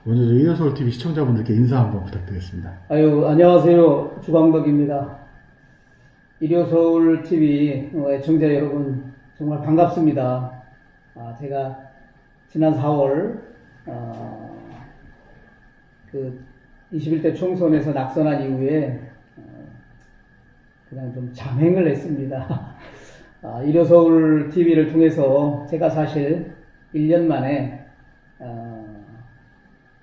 먼저 이어서울 TV 시청자분들께 인사 한번 부탁드리겠습니다. 안녕하세요. 주광덕입니다. 일요서울 TV 애청자 여러분, 정말 반갑습니다. 제가 지난 4월 21대 총선에서 낙선한 이후에 그냥 좀 잠행을 했습니다. 일요서울TV를 통해서 제가 사실 1년 만에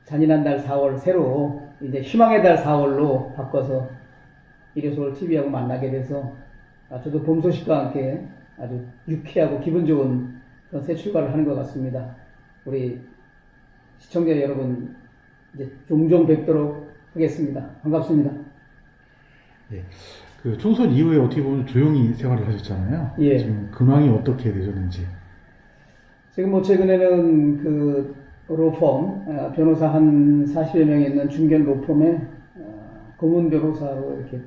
잔인한 달 4월 새로 이제 희망의 달 4월로 바꿔서 일요서울TV하고 만나게 돼서 저도 봄 소식과 함께 아주 유쾌하고 기분 좋은 그런 새 출발을 하는 것 같습니다. 우리 시청자 여러분 이제 종종 뵙도록 하겠습니다. 반갑습니다. 예, 그 총선 이후에 어떻게 보면 조용히 생활을 하셨잖아요. 예. 지금 근황이 어떻게 되셨는지. 지금 그 로펌, 변호사 한 40여 명이 있는 중견 로펌에 고문 변호사로 이렇게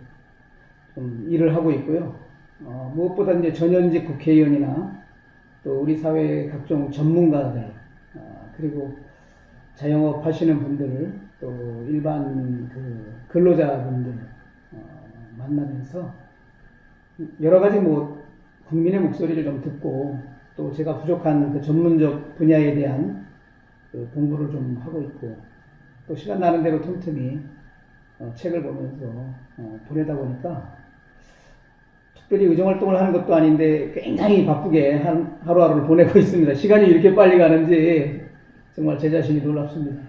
좀 일을 하고 있고요. 무엇보다 이제 전현직 국회의원이나 또 우리 사회의 각종 전문가들, 그리고 자영업 하시는 분들, 또 일반 근로자분들 만나면서 여러 가지 국민의 목소리를 좀 듣고 또 제가 부족한 그 전문적 분야에 대한 공부를 좀 하고 있고 또 시간 나는 대로 틈틈이 책을 보면서 보내다 보니까 특별히 의정활동을 하는 것도 아닌데 굉장히 바쁘게 하루하루를 보내고 있습니다. 시간이 이렇게 빨리 가는지 정말 제 자신이 놀랍습니다.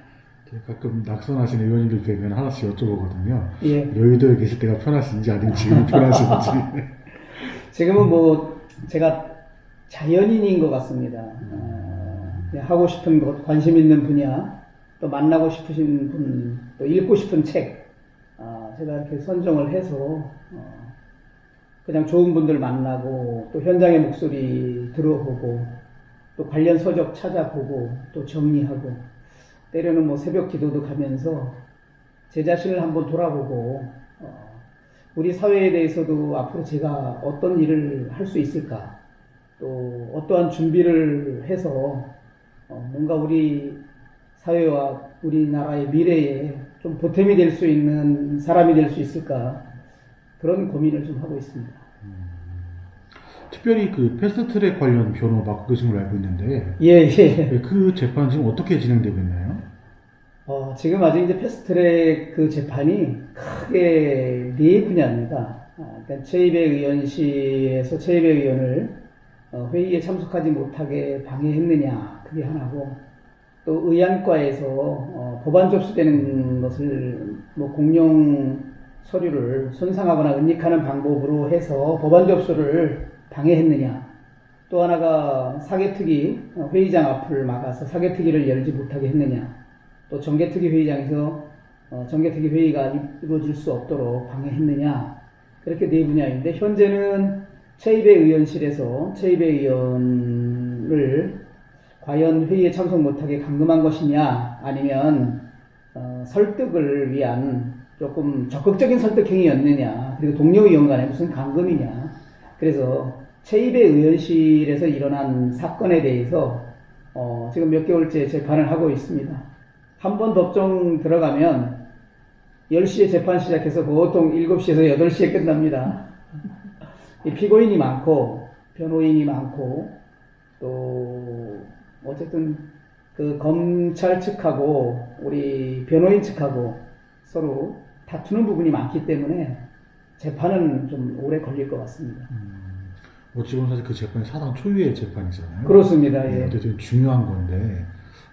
가끔 낙선하신 의원님들 뵈면 하나씩 여쭤보거든요. 예. 여의도에 계실 때가 편하신지 아니면 지금이 편하신지. 지금은 제가 자연인인 것 같습니다. 하고 싶은 것, 관심 있는 분야, 또 만나고 싶으신 분, 또 읽고 싶은 책, 제가 이렇게 선정을 해서 그냥 좋은 분들 만나고 또 현장의 목소리 들어보고 또 관련 서적 찾아보고 또 정리하고 때로는 새벽 기도도 가면서 제 자신을 한번 돌아보고 우리 사회에 대해서도 앞으로 제가 어떤 일을 할 수 있을까, 또 어떠한 준비를 해서 뭔가 우리 사회와 우리나라의 미래에 좀 보탬이 될 수 있는 사람이 될 수 있을까, 그런 고민을 좀 하고 있습니다. 특별히 그 패스트트랙 관련 변호 맡고 계신 걸로 알고 있는데, 예. 그 재판 지금 어떻게 진행되고 있나요? 지금 아직 이제 패스트트랙 그 재판이 크게 네 분야입니다. 그러니까 최이배 의원실에서 최이배 의원을 회의에 참석하지 못하게 방해했느냐, 그게 하나고, 또 의안과에서 법안 접수되는 것을 공용 서류를 손상하거나 은닉하는 방법으로 해서 법안 접수를 방해했느냐, 또 하나가 사개특위 회의장 앞을 막아서 사개특위를 열지 못하게 했느냐, 또 정개특위 회의장에서 정개특위 회의가 이루어질 수 없도록 방해했느냐, 그렇게 네 분야인데, 현재는 최이배 의원실에서 최이배 의원을 과연 회의에 참석 못하게 감금한 것이냐, 아니면 설득을 위한 조금 적극적인 설득 행위였느냐, 그리고 동료 의원 간에 무슨 감금이냐. 그래서 최이배 의원실에서 일어난 사건에 대해서 지금 몇 개월째 재판을 하고 있습니다. 한 번 법정 들어가면 10시에 재판 시작해서 보통 7시에서 8시에 끝납니다. 피고인이 많고 변호인이 많고 또 어쨌든 그 검찰 측하고 우리 변호인 측하고 서로 다투는 부분이 많기 때문에 재판은 좀 오래 걸릴 것 같습니다. 지금 사실 그 재판이 사상 초유의 재판이잖아요. 그렇습니다. 네, 예. 되게 중요한 건데,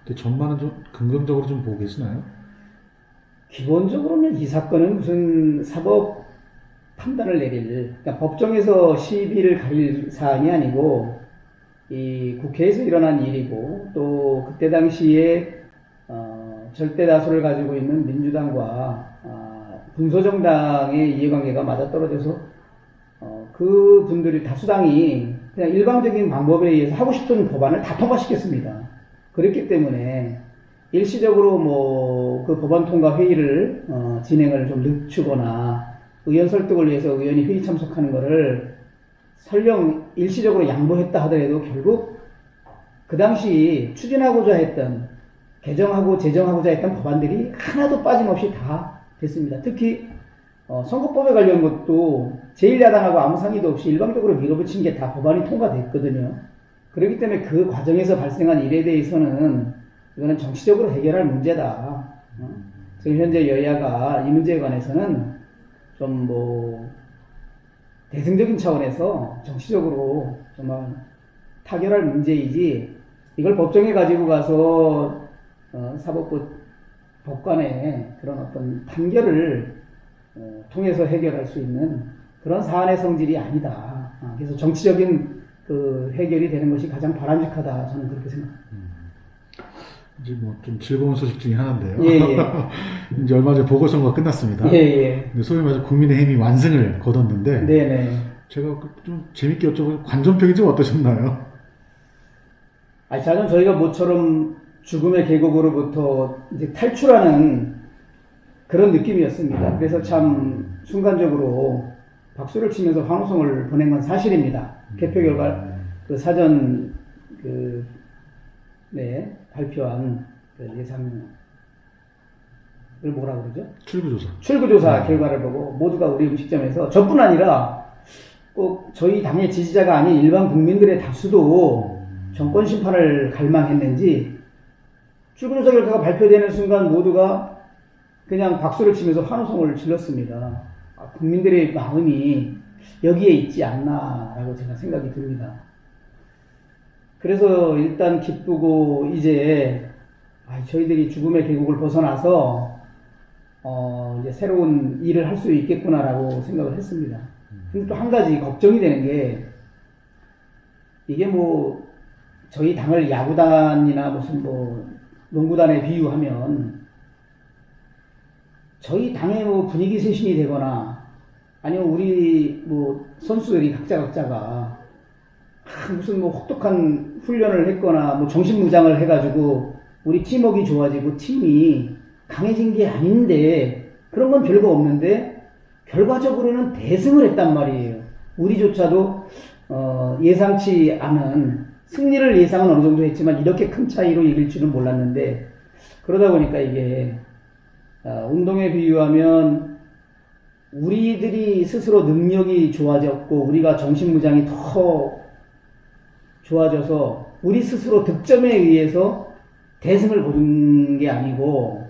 근데 전반은 좀 긍정적으로 좀 보고 계시나요? 기본적으로는 이 사건은 무슨 사법 판단을 내릴, 그러니까 법정에서 시비를 가릴 사안이 아니고 이 국회에서 일어난 일이고, 또 그때 당시에 절대 다수를 가지고 있는 민주당과 군소정당의 이해관계가 맞아떨어져서 그 분들이 다수당이 그냥 일방적인 방법에 의해서 하고 싶은 법안을 다 통과시켰습니다. 그렇기 때문에 일시적으로 그 법안 통과 회의를 진행을 좀 늦추거나 의원 설득을 위해서 의원이 회의 참석하는 거를 설령 일시적으로 양보했다 하더라도 결국 그 당시 추진하고자 했던 개정하고 제정하고자 했던 법안들이 하나도 빠짐없이 다 됐습니다. 특히 선거법에 관련 것도 제1야당하고 아무 상의도 없이 일방적으로 밀어붙인 게 다 법안이 통과됐거든요. 그렇기 때문에 그 과정에서 발생한 일에 대해서는 이거는 정치적으로 해결할 문제다. 지금 현재 여야가 이 문제에 관해서는 좀 대승적인 차원에서 정치적으로 정말 타결할 문제이지, 이걸 법정에 가지고 가서 사법부 법관의 그런 어떤 판결을 통해서 해결할 수 있는 그런 사안의 성질이 아니다. 그래서 정치적인 그 해결이 되는 것이 가장 바람직하다. 저는 그렇게 생각합니다. 이제 좀 즐거운 소식 중에 하나인데요. 예, 예. 이제 얼마 전에 보궐선거가 끝났습니다. 예, 예. 근데 소위 말해서 국민의힘이 완승을 거뒀는데, 네네. 제가 좀 재밌게 여쭤보고 관전평이 좀 어떠셨나요? 저희가 모처럼 죽음의 계곡으로부터 이제 탈출하는 그런 느낌이었습니다. 그래서 참 순간적으로 박수를 치면서 환호성을 보낸 건 사실입니다. 개표 결과 그 사전 발표한 그 예상을 뭐라 그러죠? 출구조사 결과를 보고 모두가 우리 음식점에서 저뿐 아니라 꼭 저희 당의 지지자가 아닌 일반 국민들의 다수도 정권 심판을 갈망했는지 출구조사 결과가 발표되는 순간 모두가 그냥 박수를 치면서 환호성을 질렀습니다. 국민들의 마음이 여기에 있지 않나라고 제가 생각이 듭니다. 그래서 일단 기쁘고 이제 저희들이 죽음의 계곡을 벗어나서 이제 새로운 일을 할 수 있겠구나라고 생각을 했습니다. 근데 또 한 가지 걱정이 되는 게, 이게 저희 당을 야구단이나 무슨 농구단에 비유하면 저희 당의 분위기 쇄신이 되거나 아니면 우리 선수들이 각자가 무슨 혹독한 훈련을 했거나 정신무장을 해가지고 우리 팀워크가 좋아지고 팀이 강해진 게 아닌데, 그런 건 별거 없는데 결과적으로는 대승을 했단 말이에요. 우리조차도 예상치 않은 승리를 예상은 어느 정도 했지만 이렇게 큰 차이로 이길 줄은 몰랐는데, 그러다 보니까 이게 운동에 비유하면 우리들이 스스로 능력이 좋아졌고 우리가 정신무장이 더 좋아져서 우리 스스로 득점에 의해서 대승을 거둔 게 아니고,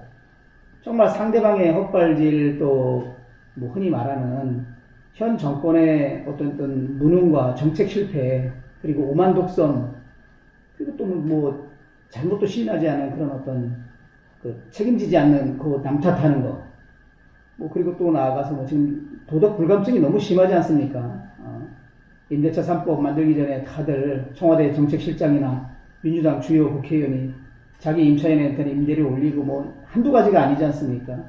정말 상대방의 헛발질, 또 흔히 말하는 현 정권의 어떤 무능과 정책 실패, 그리고 오만독선, 그리고 또 잘못도 시인하지 않은 그런 어떤 책임지지 않는 남 탓하는 거, 그리고 또 나아가서 지금 도덕 불감증이 너무 심하지 않습니까? 임대차 3법 만들기 전에 다들 청와대 정책실장이나 민주당 주요 국회의원이 자기 임차인한테 임대료 올리고 한두 가지가 아니지 않습니까?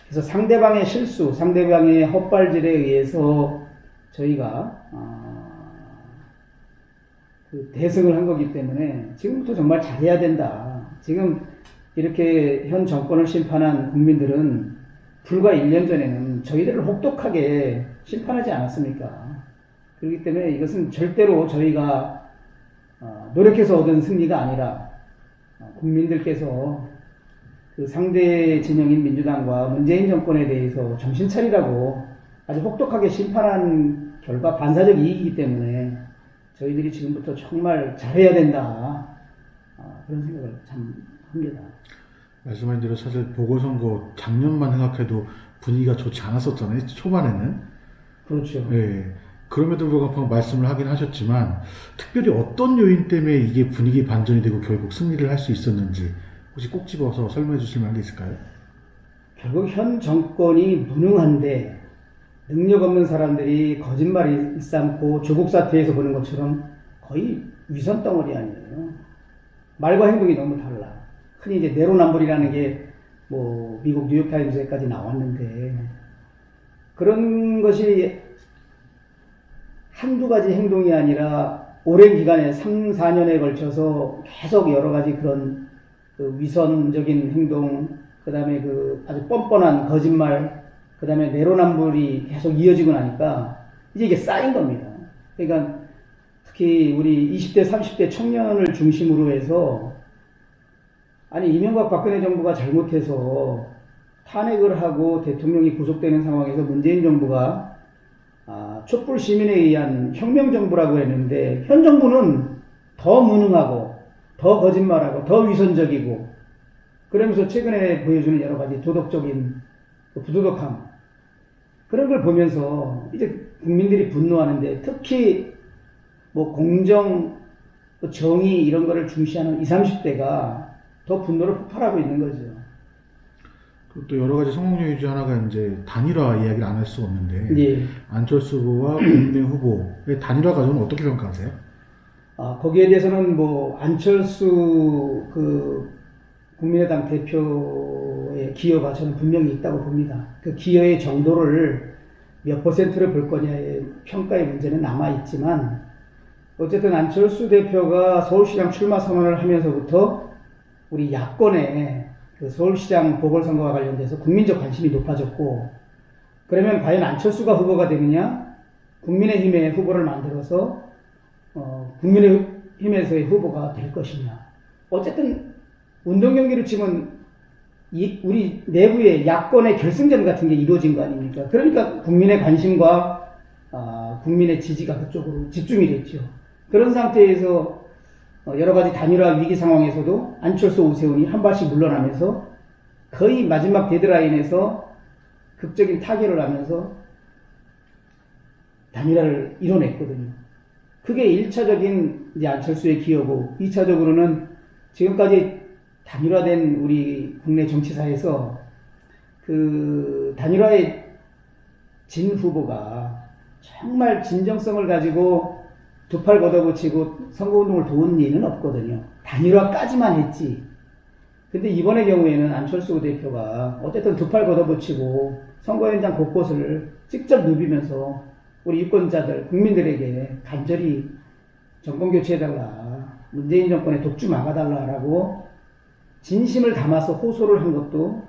그래서 상대방의 실수, 상대방의 헛발질에 의해서 저희가 대승을 한 거기 때문에 지금부터 정말 잘해야 된다. 지금 이렇게 현 정권을 심판한 국민들은 불과 1년 전에는 저희들을 혹독하게 심판하지 않았습니까? 그렇기 때문에 이것은 절대로 저희가 노력해서 얻은 승리가 아니라 국민들께서 그 상대 진영인 민주당과 문재인 정권에 대해서 정신 차리라고 아주 혹독하게 심판한 결과 반사적 이익이기 때문에 저희들이 지금부터 정말 잘해야 된다. 그런 생각을 참 합니다. 말씀하신 대로 사실 보궐선거 작년만 생각해도 분위기가 좋지 않았었잖아요. 초반에는. 그렇죠. 네. 그럼에도 불구하고 말씀을 하긴 하셨지만, 특별히 어떤 요인 때문에 이게 분위기 반전이 되고 결국 승리를 할 수 있었는지 혹시 꼭 집어서 설명해 주실 만한 게 있을까요? 결국 현 정권이 무능한데 능력 없는 사람들이 거짓말을 일삼고 조국 사태에서 보는 것처럼 거의 위선 덩어리 아니에요. 말과 행동이 너무 달라. 흔히 이제 내로남불이라는 게 미국 뉴욕타임즈에까지 나왔는데, 그런 것이 한두 가지 행동이 아니라 오랜 기간에 3, 4년에 걸쳐서 계속 여러 가지 그런 위선적인 행동, 그 다음에 아주 뻔뻔한 거짓말, 그 다음에 내로남불이 계속 이어지고 나니까 이제 이게 쌓인 겁니다. 그러니까 특히 우리 20대, 30대 청년을 중심으로 해서 아니 이명박 박근혜 정부가 잘못해서 탄핵을 하고 대통령이 구속되는 상황에서 문재인 정부가 촛불 시민에 의한 혁명 정부라고 했는데 현 정부는 더 무능하고 더 거짓말하고 더 위선적이고 그러면서 최근에 보여주는 여러 가지 도덕적인 부도덕함 그런 걸 보면서 이제 국민들이 분노하는데 특히 뭐 공정, 정의 이런 거를 중시하는 20, 30대가 더 분노를 폭발하고 있는 거죠. 그리고 또 여러 가지 성공 요인 중 하나가 이제 단일화 이야기를 안 할 수가 없는데 예. 안철수 후보와 국민의 후보의 단일화 과정은 어떻게 평가하세요? 거기에 대해서는 뭐 안철수 그 국민의당 대표의 기여가 저는 분명히 있다고 봅니다. 그 기여의 정도를 몇 퍼센트를 볼 거냐의 평가의 문제는 남아있지만 어쨌든 안철수 대표가 서울시장 출마 선언을 하면서부터 우리 야권의 그 서울시장 보궐선거와 관련돼서 국민적 관심이 높아졌고 그러면 과연 안철수가 후보가 되느냐 국민의힘의 후보를 만들어서 국민의힘에서의 후보가 될 것이냐 어쨌든 운동 경기를 치면 우리 내부의 야권의 결승전 같은 게 이루어진 거 아닙니까? 그러니까 국민의 관심과 국민의 지지가 그쪽으로 집중이 됐죠. 그런 상태에서 여러 가지 단일화 위기 상황에서도 안철수 오세훈이 한 발씩 물러나면서 거의 마지막 데드라인에서 극적인 타결을 하면서 단일화를 이뤄냈거든요. 그게 1차적인 이제 안철수의 기여고 2차적으로는 지금까지 단일화된 우리 국내 정치사에서 그 단일화의 진 후보가 정말 진정성을 가지고 두 팔 걷어붙이고 선거운동을 도운 일은 없거든요. 단일화까지만 했지. 근데 이번의 경우에는 안철수 대표가 어쨌든 두 팔 걷어붙이고 선거 현장 곳곳을 직접 누비면서 우리 유권자들, 국민들에게 간절히 정권 교체해달라, 문재인 정권의 독주 막아달라라고 진심을 담아서 호소를 한 것도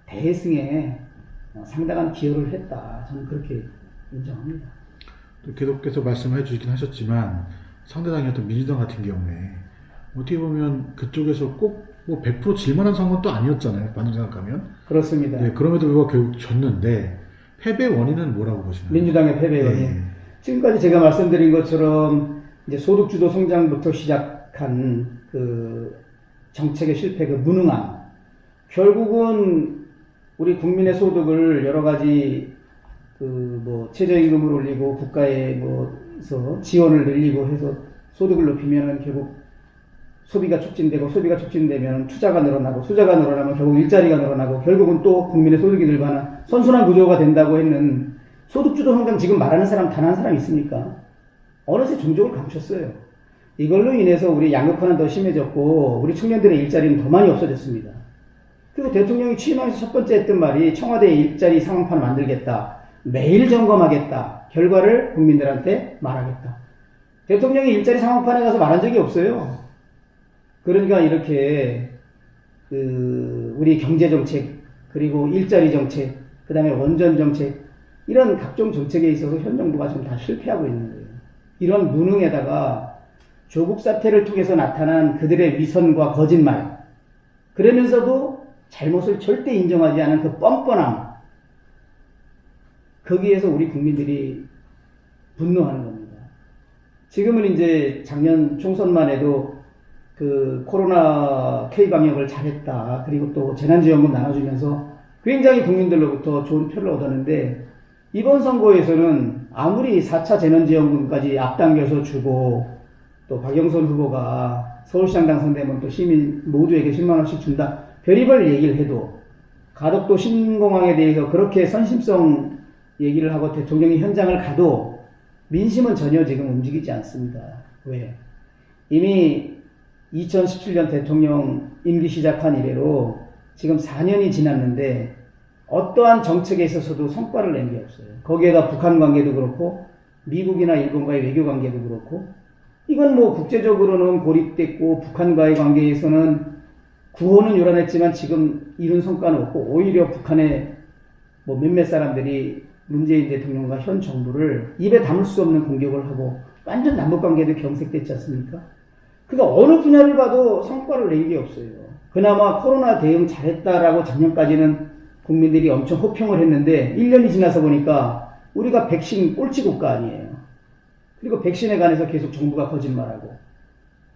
대승에 상당한 기여를 했다. 저는 그렇게 인정합니다. 또 계속해서 말씀해 주시긴 하셨지만 상대당이었던 민주당 같은 경우에 어떻게 보면 그쪽에서 꼭 뭐 100% 질만한 상황은 또 아니었잖아요. 반응 생각하면. 그렇습니다. 네, 그럼에도 불구하고 결국 졌는데 패배 원인은 뭐라고 보시나요? 민주당의 패배 원인. 네. 지금까지 제가 말씀드린 것처럼 이제 소득주도 성장부터 시작한 그 정책의 실패, 그 무능함. 결국은 우리 국민의 소득을 여러 가지 그 뭐 최저임금을 올리고 국가에 뭐서 지원을 늘리고 해서 소득을 높이면은 결국 소비가 촉진되고 소비가 촉진되면 투자가 늘어나고 투자가 늘어나면 결국 일자리가 늘어나고 결국은 또 국민의 소득이 늘어나는 선순환 구조가 된다고 했는 소득주도 성장 지금 말하는 사람 단 한 사람 있습니까? 어느새 종족을 감췄어요. 이걸로 인해서 우리 양극화는 더 심해졌고 우리 청년들의 일자리는 더 많이 없어졌습니다. 그리고 대통령이 취임하면서 첫 번째 했던 말이 청와대 일자리 상황판을 만들겠다. 매일 점검하겠다. 결과를 국민들한테 말하겠다. 대통령이 일자리 상황판에 가서 말한 적이 없어요. 그러니까 이렇게 우리 경제정책 그리고 일자리 정책 그 다음에 원전 정책 이런 각종 정책에 있어서 현 정부가 지금 다 실패하고 있는 거예요. 이런 무능에다가 조국 사태를 통해서 나타난 그들의 위선과 거짓말 그러면서도 잘못을 절대 인정하지 않은 그 뻔뻔함 거기에서 우리 국민들이 분노하는 겁니다. 지금은 이제 작년 총선만 해도 그 코로나 K방역을 잘했다. 그리고 또 재난지원금 나눠주면서 굉장히 국민들로부터 좋은 표를 얻었는데 이번 선거에서는 아무리 4차 재난지원금까지 앞당겨서 주고 또 박영선 후보가 서울시장 당선되면 또 시민 모두에게 10만원씩 준다. 별의별 얘기를 해도 가덕도 신공항에 대해서 그렇게 선심성 얘기를 하고 대통령이 현장을 가도 민심은 전혀 지금 움직이지 않습니다. 왜? 이미 2017년 대통령 임기 시작한 이래로 지금 4년이 지났는데 어떠한 정책에 있어서도 성과를 낸 게 없어요. 거기에다 북한 관계도 그렇고 미국이나 일본과의 외교 관계도 그렇고 이건 뭐 국제적으로는 고립됐고 북한과의 관계에서는 구호는 요란했지만 지금 이룬 성과는 없고 오히려 북한의 뭐 몇몇 사람들이 문재인 대통령과 현 정부를 입에 담을 수 없는 공격을 하고 완전 남북관계도 경색됐지 않습니까? 그러니까 어느 분야를 봐도 성과를 낸 게 없어요. 그나마 코로나 대응 잘했다라고 작년까지는 국민들이 엄청 호평을 했는데 1년이 지나서 보니까 우리가 백신 꼴찌 국가 아니에요. 그리고 백신에 관해서 계속 정부가 거짓말하고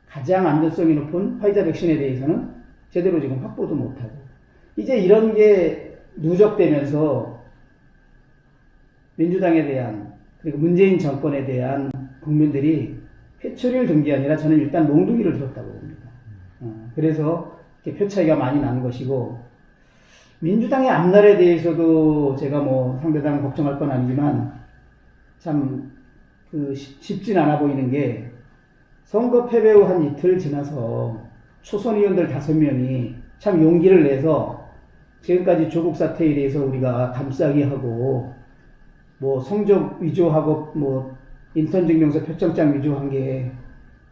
가장 안전성이 높은 화이자 백신에 대해서는 제대로 지금 확보도 못하고 이제 이런 게 누적되면서 민주당에 대한 그리고 문재인 정권에 대한 국민들이 회초리를 든 게 아니라 저는 일단 몽둥이를 들었다고 봅니다. 그래서 이렇게 표 차이가 많이 나는 것이고 민주당의 앞날에 대해서도 제가 뭐 상대당 걱정할 건 아니지만 참 쉽진 않아 보이는 게 선거 패배 후 한 이틀 지나서 초선 의원들 5명이 참 용기를 내서 지금까지 조국 사태에 대해서 우리가 감싸기 하고 뭐 성적 위조하고 뭐 인턴 증명서 표창장 위조한 게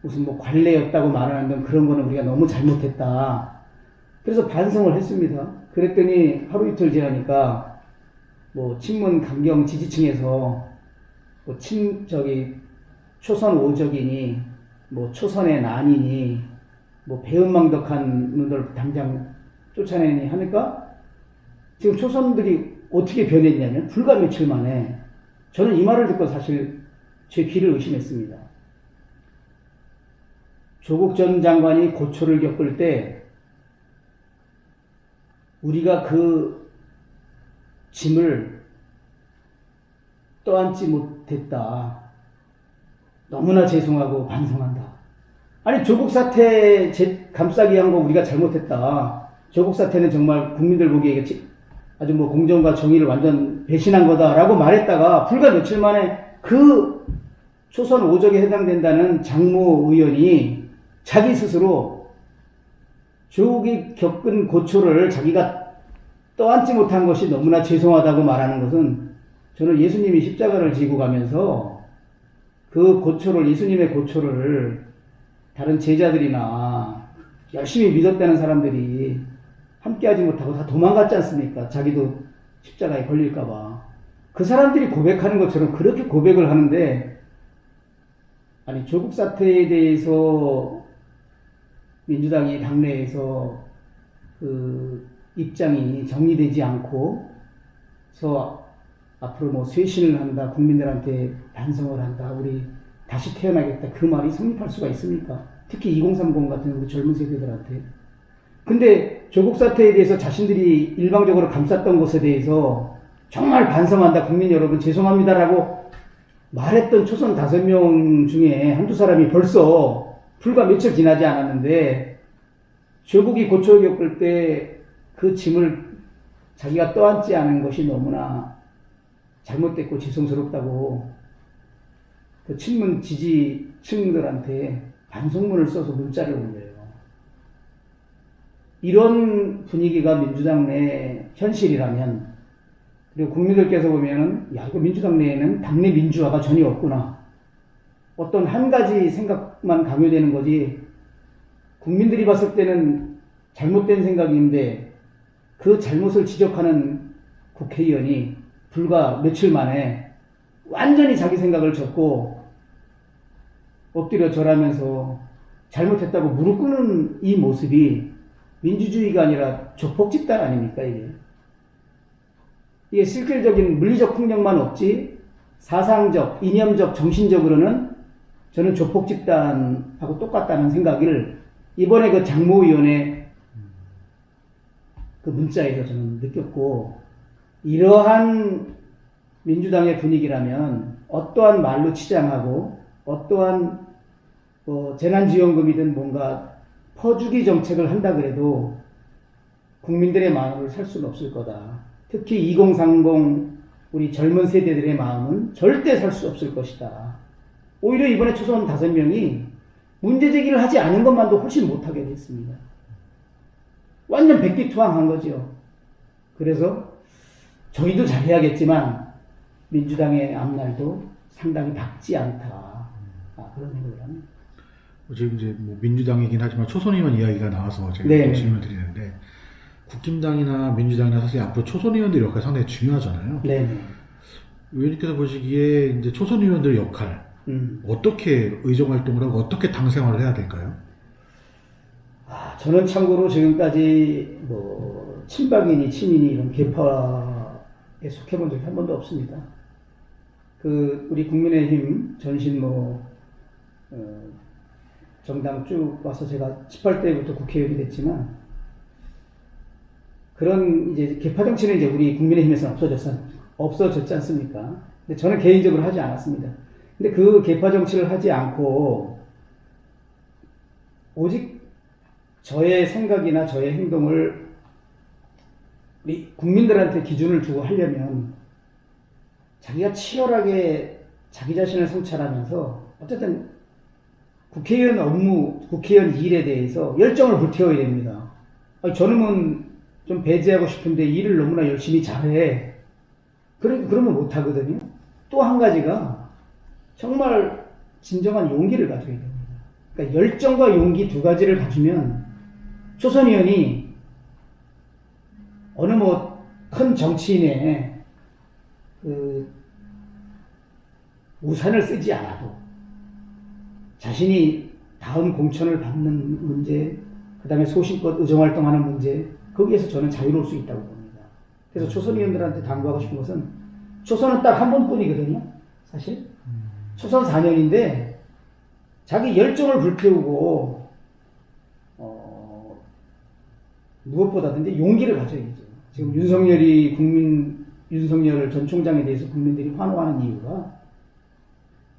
무슨 뭐 관례였다고 말하는 건 그런 거는 우리가 너무 잘못했다. 그래서 반성을 했습니다. 그랬더니 하루 이틀 지나니까 뭐 친문 강경 지지층에서 뭐 초선 오적이니 뭐 초선의 난이니 뭐 배은망덕한 놈들 당장 쫓아내니 하니까 지금 초선들이 어떻게 변했냐면 불과 며칠 만에 저는 이 말을 듣고 사실 제 귀를 의심했습니다. 조국 전 장관이 고초를 겪을 때 우리가 그 짐을 떠안지 못했다. 너무나 죄송하고 반성한다. 아니 조국 사태 감싸기 한 거 우리가 잘못했다. 조국 사태는 정말 국민들 보기에 아주 뭐 공정과 정의를 완전 배신한 거다라고 말했다가 불과 며칠 만에 그 초선 오적에 해당된다는 장모 의원이 자기 스스로 조국이 겪은 고초를 자기가 떠안지 못한 것이 너무나 죄송하다고 말하는 것은 저는 예수님이 십자가를 지고 가면서 그 고초를, 예수님의 고초를 다른 제자들이나 열심히 믿었다는 사람들이 함께하지 못하고 다 도망갔지 않습니까? 자기도 십자가에 걸릴까봐. 그 사람들이 고백하는 것처럼 그렇게 고백을 하는데, 아니, 조국 사태에 대해서 민주당이 당내에서 그 입장이 정리되지 않고, 그래서 앞으로 뭐 쇄신을 한다, 국민들한테 반성을 한다, 우리 다시 태어나겠다, 그 말이 성립할 수가 있습니까? 특히 2030 같은 우리 젊은 세대들한테. 근데 조국 사태에 대해서 자신들이 일방적으로 감쌌던 것에 대해서 정말 반성한다, 국민 여러분 죄송합니다라고 말했던 초선 5명 중에 한두 사람이 벌써 불과 며칠 지나지 않았는데 조국이 고초를 겪을 때 그 짐을 자기가 떠안지 않은 것이 너무나 잘못됐고 죄송스럽다고 그 친문 지지층들한테 반성문을 써서 문자를 올려요. 이런 분위기가 민주당 내 현실이라면, 그리고 국민들께서 보면은 야, 이거 민주당 내에는 당내 민주화가 전혀 없구나, 어떤 한 가지 생각만 강요되는 거지 국민들이 봤을 때는 잘못된 생각인데 그 잘못을 지적하는 국회의원이 불과 며칠 만에 완전히 자기 생각을 접고 엎드려 절하면서 잘못했다고 무릎 꿇는 이 모습이 민주주의가 아니라 조폭 집단 아닙니까, 이게? 이게 실질적인 물리적 폭력만 없지 사상적, 이념적, 정신적으로는 저는 조폭 집단하고 똑같다는 생각을 이번에 그 장모 의원의 그 문자에서 저는 느꼈고, 이러한 민주당의 분위기라면 어떠한 말로 치장하고 어떠한 재난지원금이든 뭔가 퍼주기 정책을 한다 그래도 국민들의 마음을 살 수는 없을 거다. 특히 2030 우리 젊은 세대들의 마음은 절대 살 수 없을 것이다. 오히려 이번에 초선 5명이 문제 제기를 하지 않은 것만도 훨씬 못하게 됐습니다. 완전 백기투항한 거죠. 그래서 저희도 잘해야겠지만 민주당의 앞날도 상당히 밝지 않다. 그런 생각을 합니다. 지금 이제 뭐 민주당이긴 하지만 초선 의원 이야기가 나와서 제가 질문을 드리는데, 국힘당이나 민주당이나 사실 앞으로 초선 의원들 역할이 상당히 중요하잖아요. 네. 의원님께서 보시기에 이제 초선 의원들 역할 어떻게 의정 활동을 하고 어떻게 당 생활을 해야 될까요? 저는 참고로 지금까지 뭐 친박이니 친이니 이런 계파에 속해본 적이 한 번도 없습니다. 우리 국민의힘 전신 정당 쭉 와서 제가 18대부터 국회의원이 됐지만 그런 이제 계파 정치는 이제 우리 국민의힘에서는 없어졌지 않습니까? 근데 저는 개인적으로 하지 않았습니다. 근데 그 계파 정치를 하지 않고 오직 저의 생각이나 저의 행동을 우리 국민들한테 기준을 두고 하려면 자기가 치열하게 자기 자신을 성찰하면서 어쨌든 국회의원 업무, 국회의원 일에 대해서 열정을 불태워야 됩니다. 저는 좀 배제하고 싶은데 일을 너무나 열심히 잘해. 그러면 못하거든요. 또 한 가지가 정말 진정한 용기를 가져야 됩니다. 그러니까 열정과 용기 두 가지를 가지면 초선의원이 어느 큰 정치인의 우산을 쓰지 않아도 자신이 다음 공천을 받는 문제, 그 다음에 소신껏 의정활동하는 문제, 거기에서 저는 자유로울 수 있다고 봅니다. 그래서 초선의원들한테 당부하고 싶은 것은 초선은 딱 한 번뿐이거든요. 사실 초선 4년인데 자기 열정을 불태우고 무엇보다든지 용기를 가져야죠. 지금 윤석열 전 총장에 대해서 국민들이 환호하는 이유가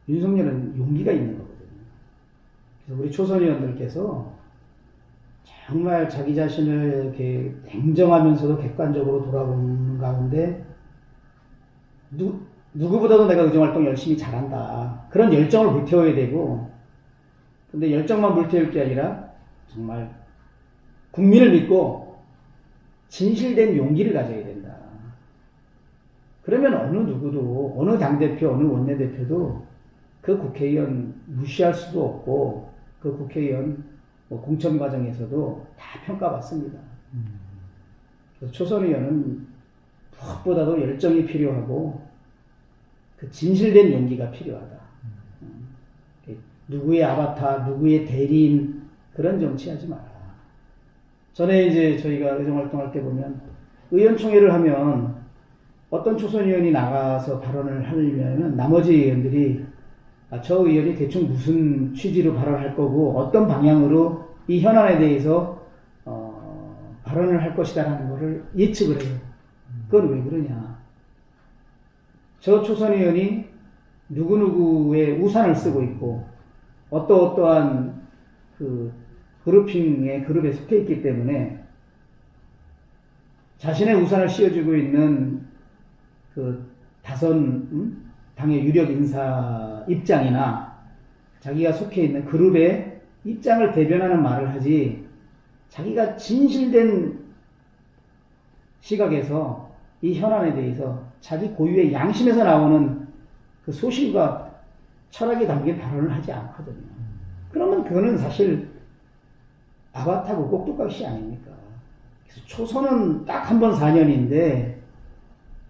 윤석열은 용기가 있는 거거든요. 그래서 우리 초선의원들께서 정말 자기 자신을 이렇게 냉정하면서도 객관적으로 돌아보는 가운데 누구보다도 내가 의정활동 열심히 잘한다. 그런 열정을 불태워야 되고, 근데 열정만 불태울 게 아니라 정말 국민을 믿고 진실된 용기를 가져야 된다. 그러면 어느 누구도, 어느 당대표, 어느 원내대표도 그 국회의원 무시할 수도 없고, 그 국회의원 공천 과정에서도 다 평가받습니다. 그래서 초선의원은 무엇보다도 열정이 필요하고 그 진실된 용기가 필요하다. 누구의 아바타, 누구의 대리인 그런 정치하지 마라. 전에 이제 저희가 의정활동할 때 보면 의원총회를 하면 어떤 초선의원이 나가서 발언을 하려면 나머지 의원들이 저 의원이 대충 무슨 취지로 발언할 거고 어떤 방향으로 이 현안에 대해서 발언을 할 것이다라는 것을 예측을 해요. 그건 왜 그러냐. 저 초선 의원이 누구누구의 우산을 쓰고 있고 어떠한 그룹에 속해 있기 때문에 자신의 우산을 씌워주고 있는 다선 당의 유력 인사 입장이나 자기가 속해 있는 그룹의 입장을 대변하는 말을 하지 자기가 진실된 시각에서 이 현안에 대해서 자기 고유의 양심에서 나오는 그 소신과 철학이 담긴 발언을 하지 않거든요. 그러면 그거는 사실 아바타고 꼭두각시 아닙니까? 그래서 초선은 딱 한 번 4년인데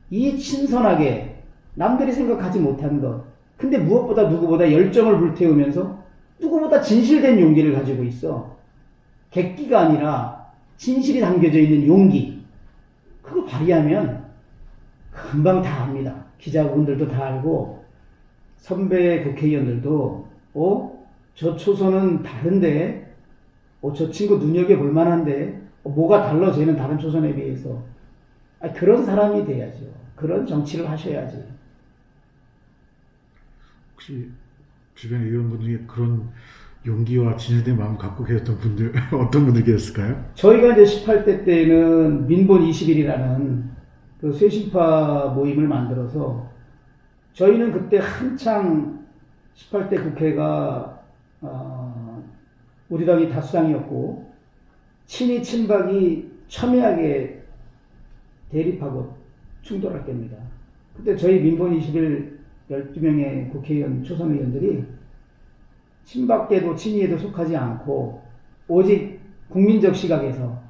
이 신선하게 남들이 생각하지 못한 것, 근데 무엇보다 누구보다 열정을 불태우면서 누구보다 진실된 용기를 가지고 있어. 객기가 아니라 진실이 담겨져 있는 용기. 그거 발휘하면 금방 다 압니다. 기자분들도 다 알고 선배 국회의원들도 저 초선은 다른데 저 친구 눈여겨볼 만한데 뭐가 달라 쟤는 다른 초선에 비해서. 그런 사람이 돼야죠. 그런 정치를 하셔야지. 혹시 주변 의원분들이 그런 용기와 진실된 마음을 갖고 계셨던 분들 어떤 분들 계셨을까요? 저희가 이제 18대 때는 민본 20일이라는 그 쇄신파 모임을 만들어서 저희는 그때 한창 18대 국회가 우리 당이 다수당이었고 친이 친박이 첨예하게 대립하고 충돌할 때입니다. 그때 저희 민본 20일 12명의 국회의원 초선 의원들이 친박계도 친이에도 속하지 않고 오직 국민적 시각에서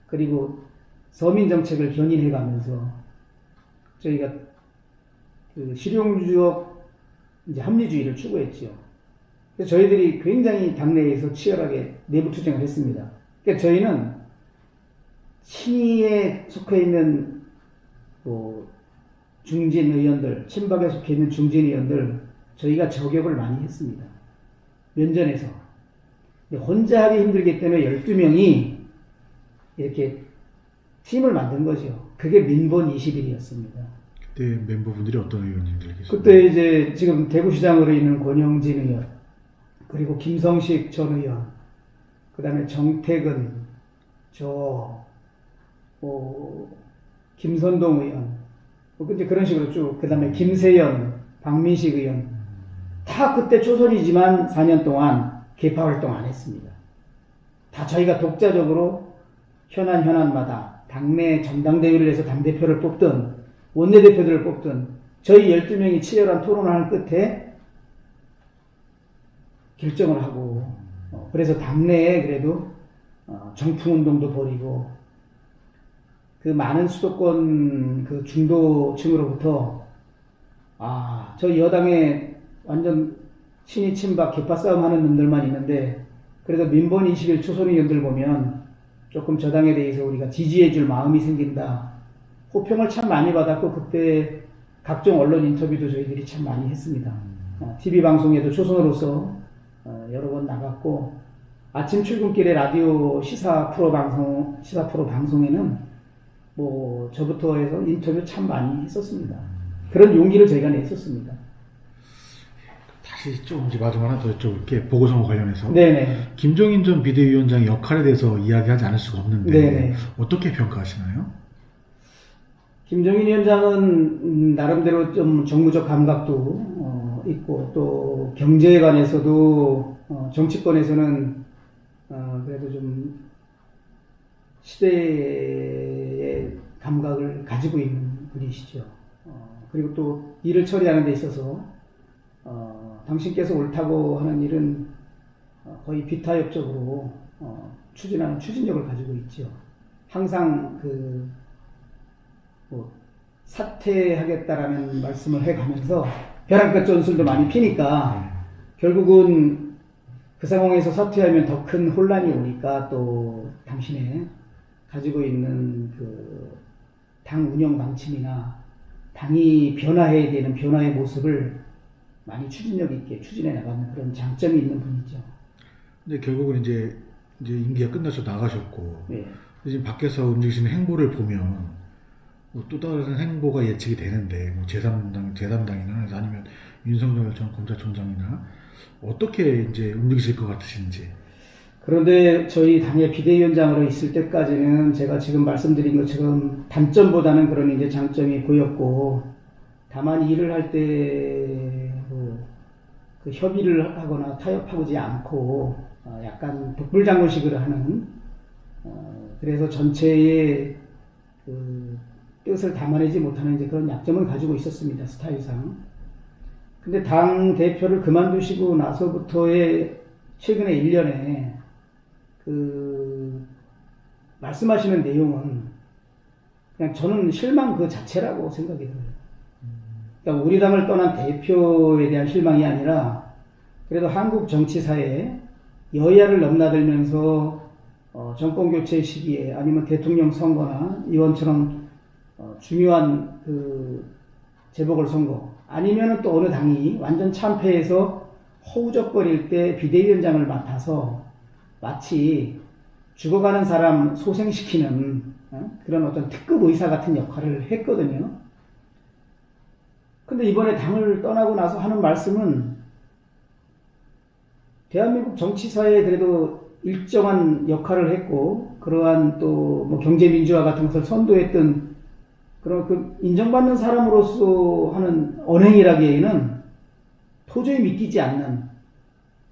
그리고 서민 정책을 견인해가면서 저희가 실용주의 이제 합리주의를 추구했죠. 그래서 저희들이 굉장히 당내에서 치열하게 내부 투쟁을 했습니다. 그러니까 저희는 친이에 속해 있는 뭐 중진 의원들, 친박에 속해 있는 중진 의원들 저희가 저격을 많이 했습니다. 면전에서. 혼자 하기 힘들기 때문에 12명이 이렇게 팀을 만든 거죠. 그게 민본 20일이었습니다. 그때 멤버분들이 어떤 의원님들 계셨나요? 그때 이제 지금 대구시장으로 있는 권영진 의원, 그리고 김성식 전 의원, 그 다음에 정택은, 김선동 의원, 이제 그런 식으로 쭉, 그 다음에 김세연, 박민식 의원, 다 그때 초선이지만 4년 동안 개파 활동 안 했습니다. 다 저희가 독자적으로 현안마다 당내 전당대회를 해서 당대표를 뽑든 원내대표들을 뽑든 저희 12명이 치열한 토론을 한 끝에 결정을 하고, 그래서 당내에 그래도 정풍운동도 벌이고, 그 많은 수도권 그 중도층으로부터 저 여당에 완전 친이 친박 개파 싸움 하는 놈들만 있는데 그래도 민본 20일 초선 의원들 보면 조금 저 당에 대해서 우리가 지지해 줄 마음이 생긴다. 호평을 참 많이 받았고, 그때 각종 언론 인터뷰도 저희들이 참 많이 했습니다. TV 방송에도 초선으로서 여러 번 나갔고, 아침 출근길에 라디오 시사 프로 방송에는 뭐 저부터 해서 인터뷰 참 많이 했었습니다. 그런 용기를 저희가 냈었습니다. 다시 좀 이제 마지막 하나 더 여쭤볼게. 보궐선거 관련해서. 네네. 김종인 전 비대위원장의 역할에 대해서 이야기하지 않을 수가 없는데 네네. 어떻게 평가하시나요? 김종인 위원장은 나름대로 좀 정무적 감각도 있고, 또 경제에 관해서도 정치권에서는 그래도 좀 시대의 감각을 가지고 있는 분이시죠. 그리고 또 일을 처리하는 데 있어서 당신께서 옳다고 하는 일은 거의 비타협적으로 추진하는 추진력을 가지고 있죠. 항상 사퇴하겠다라는 말씀을 해가면서 벼랑끝 전술도 많이 피니까 결국은 그 상황에서 사퇴하면 더 큰 혼란이 오니까 또 당신의 가지고 있는 그 당 운영 방침이나 당이 변화해야 되는 변화의 모습을 많이 추진력 있게 추진해 나가는 그런 장점이 있는 분이죠. 근데 결국은 이제 임기가 끝나서 나가셨고, 네. 지금 밖에서 움직이시는 행보를 보면 또 다른 행보가 예측이 되는데, 제3당이나 아니면 윤석열 전 검찰총장이나 어떻게 이제 움직이실 것 같으신지. 그런데 저희 당의 비대위원장으로 있을 때까지는 제가 지금 말씀드린 것처럼 단점보다는 그런 이제 장점이 보였고, 다만 일을 할 때 그 협의를 하거나 타협하지 않고 약간 독불장군식으로 하는, 그래서 전체의 그 뜻을 담아내지 못하는 이제 그런 약점을 가지고 있었습니다, 스타일상. 근데 당 대표를 그만두시고 나서부터의 최근에 1년에 말씀하시는 내용은 그냥 저는 실망 그 자체라고 생각이 들어요. 그러니까 우리 당을 떠난 대표에 대한 실망이 아니라 그래도 한국 정치사에 여야를 넘나들면서 정권 교체 시기에 아니면 대통령 선거나 이번처럼 중요한 재보궐선거 아니면은 또 어느 당이 완전 참패해서 허우적거릴 때 비대위원장을 맡아서 마치 죽어가는 사람 소생시키는 그런 어떤 특급 의사 같은 역할을 했거든요. 근데 이번에 당을 떠나고 나서 하는 말씀은 대한민국 정치사에 그래도 일정한 역할을 했고, 그러한 또 뭐 경제민주화 같은 것을 선도했던 그런 그 인정받는 사람으로서 하는 언행이라기에는 도저히 믿기지 않는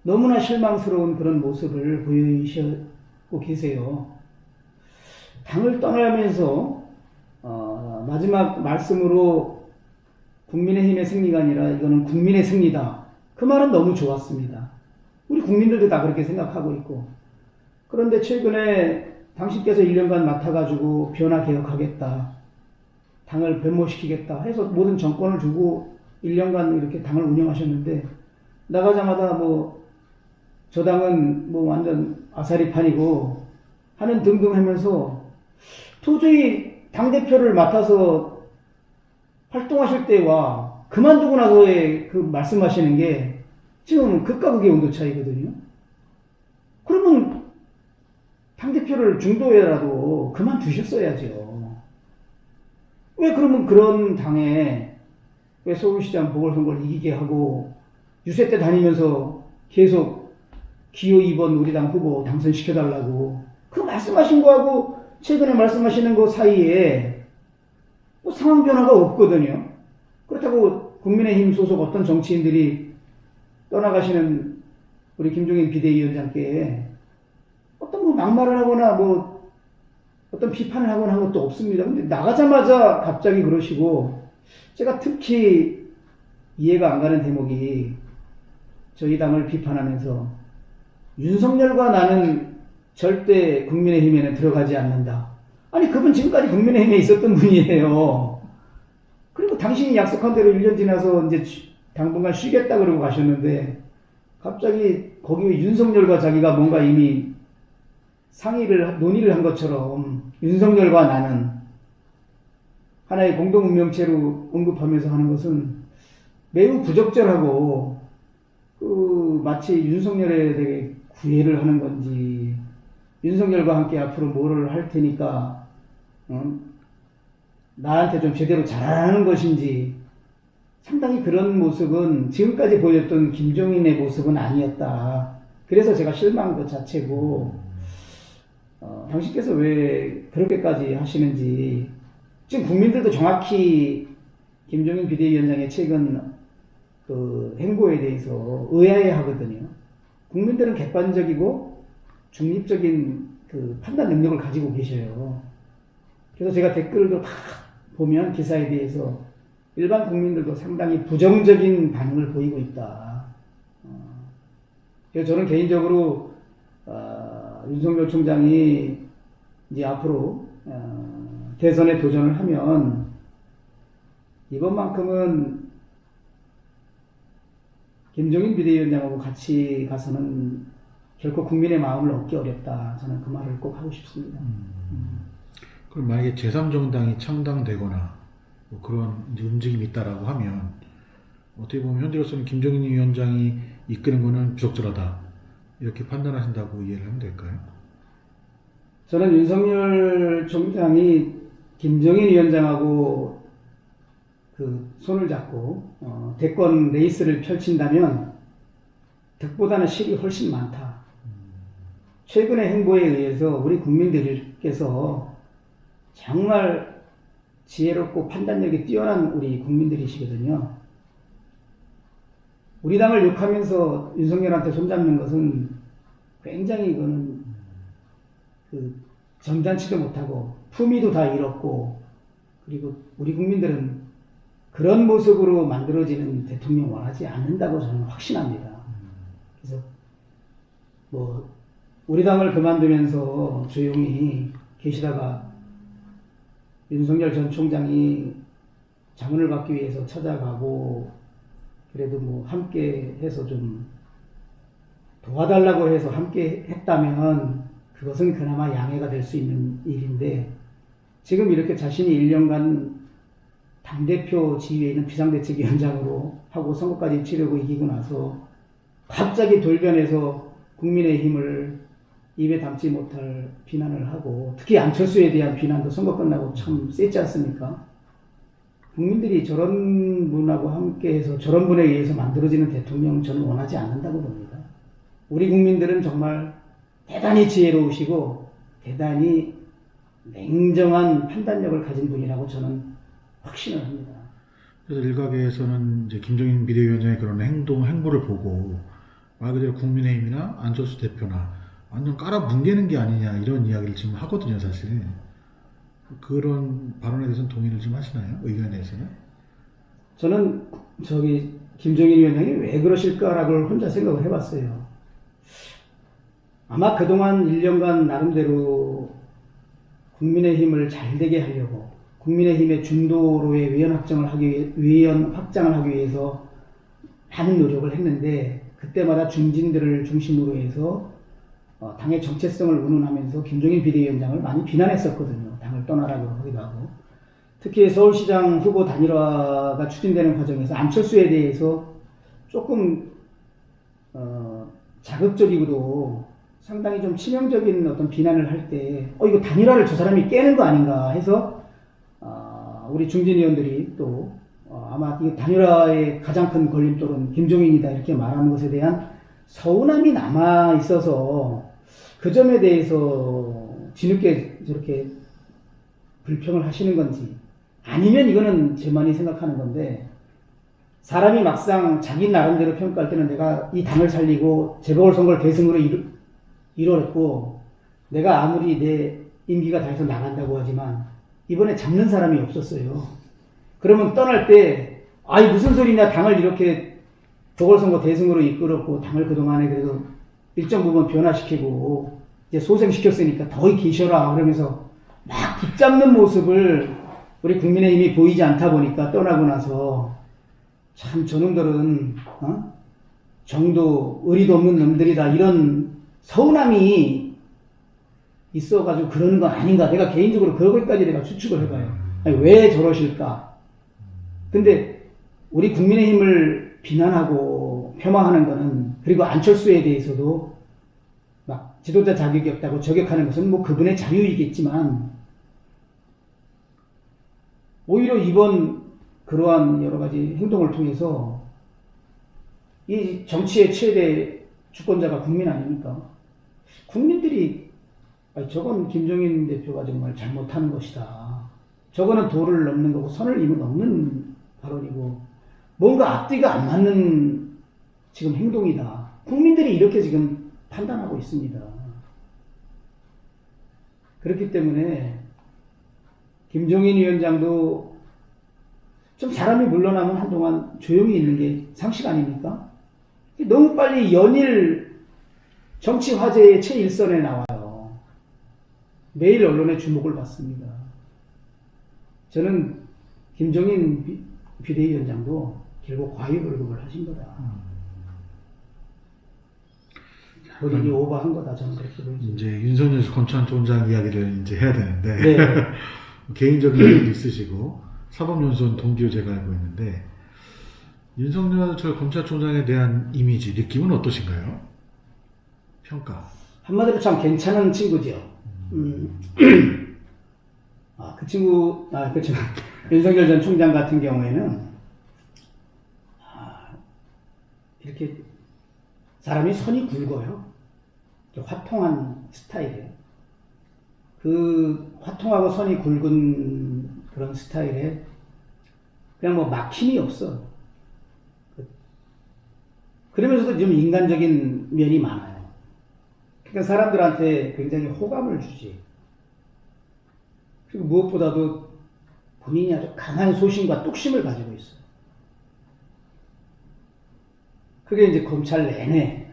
너무나 실망스러운 그런 모습을 보이시고 계세요. 당을 떠나면서 마지막 말씀으로 국민의힘의 승리가 아니라 이거는 국민의 승리다. 그 말은 너무 좋았습니다. 우리 국민들도 다 그렇게 생각하고 있고. 그런데 최근에 당신께서 1년간 맡아가지고 변화 개혁하겠다. 당을 변모시키겠다 해서 모든 정권을 주고 1년간 이렇게 당을 운영하셨는데, 나가자마자 저 당은 완전 아사리판이고 하는 등등 하면서 도저히 당대표를 맡아서 활동하실 때와 그만두고 나서의 그 말씀하시는 게 지금 극과 극의 온도 차이거든요. 그러면 당대표를 중도에라도 그만두셨어야죠. 왜 그러면 그런 당에 왜 서울시장 보궐선거를 이기게 하고 유세 때 다니면서 계속 기호 2번 우리 당 후보 당선시켜달라고 그 말씀하신 거하고 최근에 말씀하시는 거 사이에 뭐 상황 변화가 없거든요. 그렇다고 국민의힘 소속 어떤 정치인들이 떠나가시는 우리 김종인 비대위원장께 어떤 뭐 막말을 하거나 뭐 어떤 비판을 하거나 한 것도 없습니다. 근데 나가자마자 갑자기 그러시고 제가 특히 이해가 안 가는 대목이 저희 당을 비판하면서 윤석열과 나는 절대 국민의힘에는 들어가지 않는다. 아니 그분 지금까지 국민의힘에 있었던 분이에요. 그리고 당신이 약속한 대로 1년 지나서 이제 당분간 쉬겠다 그러고 가셨는데 갑자기 거기에 윤석열과 자기가 뭔가 이미 논의를 한 것처럼 윤석열과 나는 하나의 공동 운명체로 언급하면서 하는 것은 매우 부적절하고 마치 윤석열에 대해 구애를 하는 건지 윤석열과 함께 앞으로 뭐를 할 테니까 나한테 좀 제대로 잘하는 것인지 상당히 그런 모습은 지금까지 보였던 김종인의 모습은 아니었다. 그래서 제가 실망한 것 자체고 당신께서 왜 그렇게까지 하시는지 지금 국민들도 정확히 김종인 비대위원장의 최근 그 행보에 대해서 의아해하거든요. 국민들은 객관적이고 중립적인 그 판단 능력을 가지고 계셔요. 그래서 제가 댓글도 다 보면 기사에 대해서 일반 국민들도 상당히 부정적인 반응을 보이고 있다. 그래서 저는 개인적으로 윤석열 총장이 이제 앞으로 대선에 도전을 하면 이번만큼은 김종인 비대위원장하고 같이 가서는 결코 국민의 마음을 얻기 어렵다. 저는 그 말을 꼭 하고 싶습니다. 그럼 만약에 제3정당이 창당되거나 뭐 그런 이제 움직임이 있다라고 하면 어떻게 보면 현재로서는 김종인 위원장이 이끄는 거는 부적절하다 이렇게 판단하신다고 이해를 하면 될까요? 저는 윤석열 총장이 김종인 위원장하고 그 손을 잡고 대권 레이스를 펼친다면 득보다는 실이 훨씬 많다. 최근의 행보에 의해서 우리 국민들께서 정말 지혜롭고 판단력이 뛰어난 우리 국민들이시거든요. 우리 당을 욕하면서 윤석열한테 손잡는 것은 굉장히 이거는 그 점잖지도 못하고 품위도 다 잃었고 그리고 우리 국민들은 그런 모습으로 만들어지는 대통령 원하지 않는다고 저는 확신합니다. 그래서 뭐 우리 당을 그만두면서 조용히 계시다가 윤석열 전 총장이 자문을 받기 위해서 찾아가고 그래도 뭐 함께 해서 좀 도와달라고 해서 함께 했다면 그것은 그나마 양해가 될 수 있는 일인데 지금 이렇게 자신이 1년간 당대표 지위에 있는 비상대책위원장으로 하고 선거까지 치르고 이기고 나서 갑자기 돌변해서 국민의힘을 입에 담지 못할 비난을 하고 특히 안철수에 대한 비난도 선거 끝나고 참 셌지 않습니까? 국민들이 저런 분하고 함께해서 저런 분에 의해서 만들어지는 대통령 저는 원하지 않는다고 봅니다. 우리 국민들은 정말 대단히 지혜로우시고 대단히 냉정한 판단력을 가진 분이라고 저는 확신을 합니다. 그래서 일각에서는 이제 김종인 비대위원장의 그런 행보를 보고 말 그대로 국민의힘이나 안철수 대표나 완전 깔아뭉개는 게 아니냐 이런 이야기를 지금 하거든요, 사실. 그런 발언에 대해서는 동의를 좀 하시나요? 의견에 대해서는? 저는 김종인 위원장이 왜 그러실까라고 혼자 생각을 해봤어요. 아마 그동안 1년간 나름대로 국민의힘을 잘되게 하려고 국민의힘의 중도로의 위원 확장을 하기 위해서 많은 노력을 했는데 그때마다 중진들을 중심으로 해서 당의 정체성을 운운하면서 김종인 비대위원장을 많이 비난했었거든요. 당을 떠나라고 하기도 하고. 특히 서울시장 후보 단일화가 추진되는 과정에서 안철수에 대해서 조금 자극적이고도 상당히 좀 치명적인 어떤 비난을 할 때 이거 단일화를 저 사람이 깨는 거 아닌가 해서 우리 중진 의원들이 또 아마 이 단일화의 가장 큰 걸림돌은 김종인이다 이렇게 말하는 것에 대한 서운함이 남아 있어서 그 점에 대해서 뒤늦게 저렇게 불평을 하시는 건지 아니면 이거는 제만이 생각하는 건데 사람이 막상 자기 나름대로 평가할 때는 내가 이 당을 살리고 재보궐선거를 대승으로 이뤄냈고 내가 아무리 내 임기가 다 해서 나간다고 하지만 이번에 잡는 사람이 없었어요. 그러면 떠날 때 아이 무슨 소리냐 당을 이렇게 보궐선거 대승으로 이끌었고 당을 그동안에 그래도 일정 부분 변화시키고 이제 소생시켰으니까 더 계셔라 그러면서 막 붙잡는 모습을 우리 국민의힘이 보이지 않다 보니까 떠나고 나서 참 저놈들은 정도 의리도 없는 놈들이다 이런 서운함이 있어가지고 그러는 건 아닌가 내가 개인적으로 그거까지 내가 추측을 해봐요. 아니, 왜 저러실까? 근데 우리 국민의힘을 비난하고 폄하하는 거는 그리고 안철수에 대해서도 막 지도자 자격이 없다고 저격하는 것은 뭐 그분의 자유이겠지만 오히려 이번 그러한 여러 가지 행동을 통해서 이 정치의 최대 주권자가 국민 아닙니까? 국민들이 저건 김종인 대표가 정말 잘못하는 것이다. 저거는 도를 넘는 거고 선을 이미 넘는 발언이고 뭔가 앞뒤가 안 맞는 지금 행동이다. 국민들이 이렇게 지금 판단하고 있습니다. 그렇기 때문에 김종인 위원장도 좀 사람이 물러나면 한동안 조용히 있는 게 상식 아닙니까? 너무 빨리 연일 정치 화제의 최일선에 나와요. 매일 언론의 주목을 받습니다. 저는 김종인 비대위원장도 결국 과유불급을 하신 거다. 본인이 오버한 거다. 저는 그렇게 보입니다. 이제 윤석열 검찰총장 이야기를 이제 해야 되는데 네. 개인적인 일도 있으시고 사법연수원 동기로 제가 알고 있는데 윤석열 검찰총장에 대한 이미지 느낌은 어떠신가요? 평가. 한마디로 참 괜찮은 친구지요. 그렇죠. 윤석열 전 총장 같은 경우에는 이렇게 사람이 선이 굵어요. 화통한 스타일이에요. 그 화통하고 선이 굵은 그런 스타일에 그냥 뭐 막힘이 없어. 그러면서도 좀 인간적인 면이 많아요. 그러니까 사람들한테 굉장히 호감을 주지. 그리고 무엇보다도 본인이 아주 강한 소신과 뚝심을 가지고 있어요. 그게 이제 검찰 내내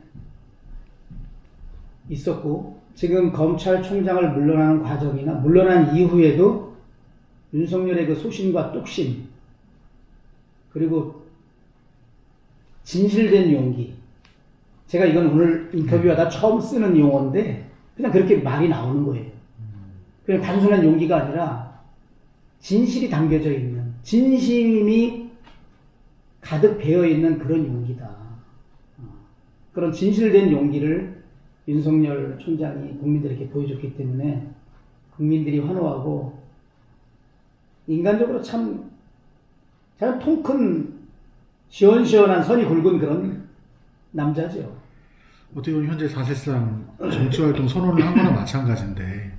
있었고, 지금 검찰총장을 물러나는 과정이나 물러난 이후에도 윤석열의 그 소신과 뚝심, 그리고 진실된 용기. 제가 이건 오늘 인터뷰하다 처음 쓰는 용어인데, 그냥 그렇게 말이 나오는 거예요. 그냥 단순한 용기가 아니라 진실이 담겨져 있는, 진심이 가득 배어 있는 그런 용기다. 그런 진실된 용기를 윤석열 총장이 국민들에게 보여줬기 때문에 국민들이 환호하고 인간적으로 참 통큰 시원시원한 선이 굵은 그런 남자죠. 어떻게 보면 현재 사실상 정치활동 선언을 한 거나 마찬가지인데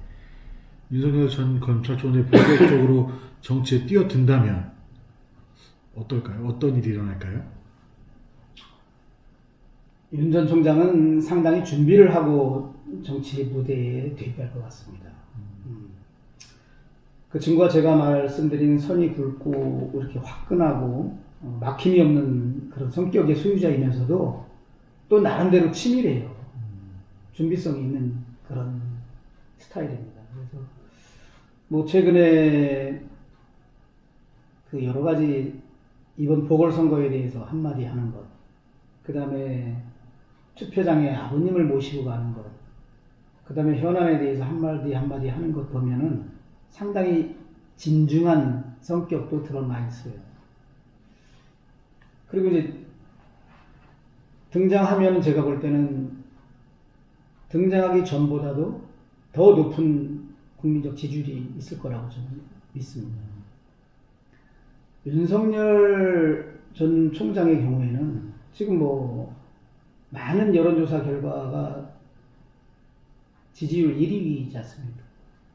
윤석열 전 검찰총장이 본격적으로 정치에 뛰어든다면 어떨까요? 어떤 일이 일어날까요? 윤 전 총장은 상당히 준비를 하고 정치 무대에 대입할 것 같습니다. 그 친구가 제가 말씀드린 선이 굵고 이렇게 화끈하고 막힘이 없는 그런 성격의 소유자이면서도 또 나름대로 치밀해요. 준비성이 있는 그런 스타일입니다. 그래서 뭐 최근에 그 여러 가지 이번 보궐선거에 대해서 한마디 하는 것, 그 다음에 투표장에 아버님을 모시고 가는 것, 그 다음에 현안에 대해서 한마디 한마디 하는 것 보면은 상당히 진중한 성격도 드러나 있어요. 그리고 이제 등장하면 제가 볼 때는 등장하기 전보다도 더 높은 국민적 지지율이 있을 거라고 저는 믿습니다. 윤석열 전 총장의 경우에는 지금 뭐 많은 여론조사 결과가 지지율 1위이지 않습니까?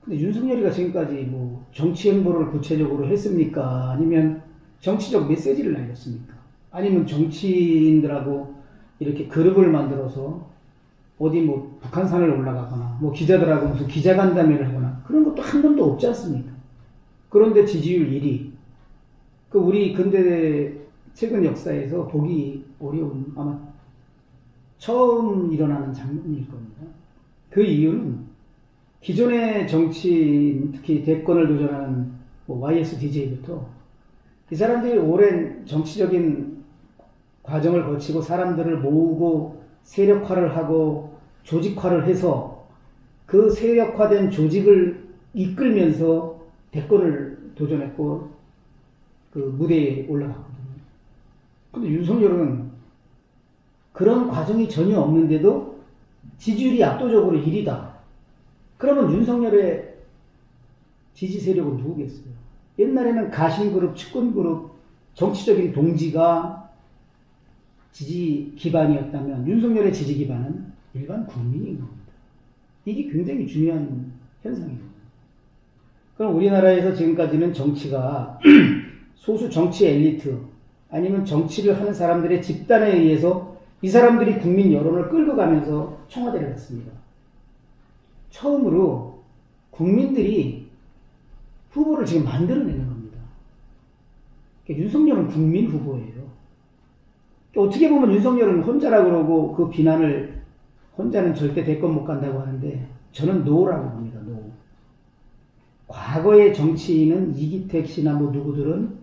근데 윤석열이가 지금까지 뭐 정치 행보를 구체적으로 했습니까? 아니면 정치적 메시지를 날렸습니까? 아니면 정치인들하고 이렇게 그룹을 만들어서 어디 뭐 북한산을 올라가거나 뭐 기자들하고 무슨 기자간담회를 하거나 그런 것도 한 번도 없지 않습니까? 그런데 지지율 1위. 그 우리 근대 최근 역사에서 보기 어려운 아마 처음 일어나는 장면일 겁니다. 그 이유는 기존의 정치인, 특히 대권을 도전하는 뭐 YSDJ부터 이 사람들이 오랜 정치적인 과정을 거치고 사람들을 모으고 세력화를 하고 조직화를 해서 그 세력화된 조직을 이끌면서 대권을 도전했고 그 무대에 올라갔거든요. 근데 윤석열은 그런 과정이 전혀 없는데도 지지율이 압도적으로 1위다. 그러면 윤석열의 지지 세력은 누구겠어요? 옛날에는 가신그룹, 측근그룹, 정치적인 동지가 지지 기반이었다면 윤석열의 지지 기반은 일반 국민인 겁니다. 이게 굉장히 중요한 현상입니다. 그럼 우리나라에서 지금까지는 정치가 소수 정치 엘리트 아니면 정치를 하는 사람들의 집단에 의해서 이 사람들이 국민 여론을 끌고 가면서 청와대를 갔습니다. 처음으로 국민들이 후보를 지금 만들어내는 겁니다. 그러니까 윤석열은 국민 후보예요. 그러니까 어떻게 보면 윤석열은 혼자라고 그러고 그 비난을 혼자는 절대 대권 못 간다고 하는데 저는 노라고 봅니다. 노. 과거의 정치인은 이기택 씨나 뭐 누구들은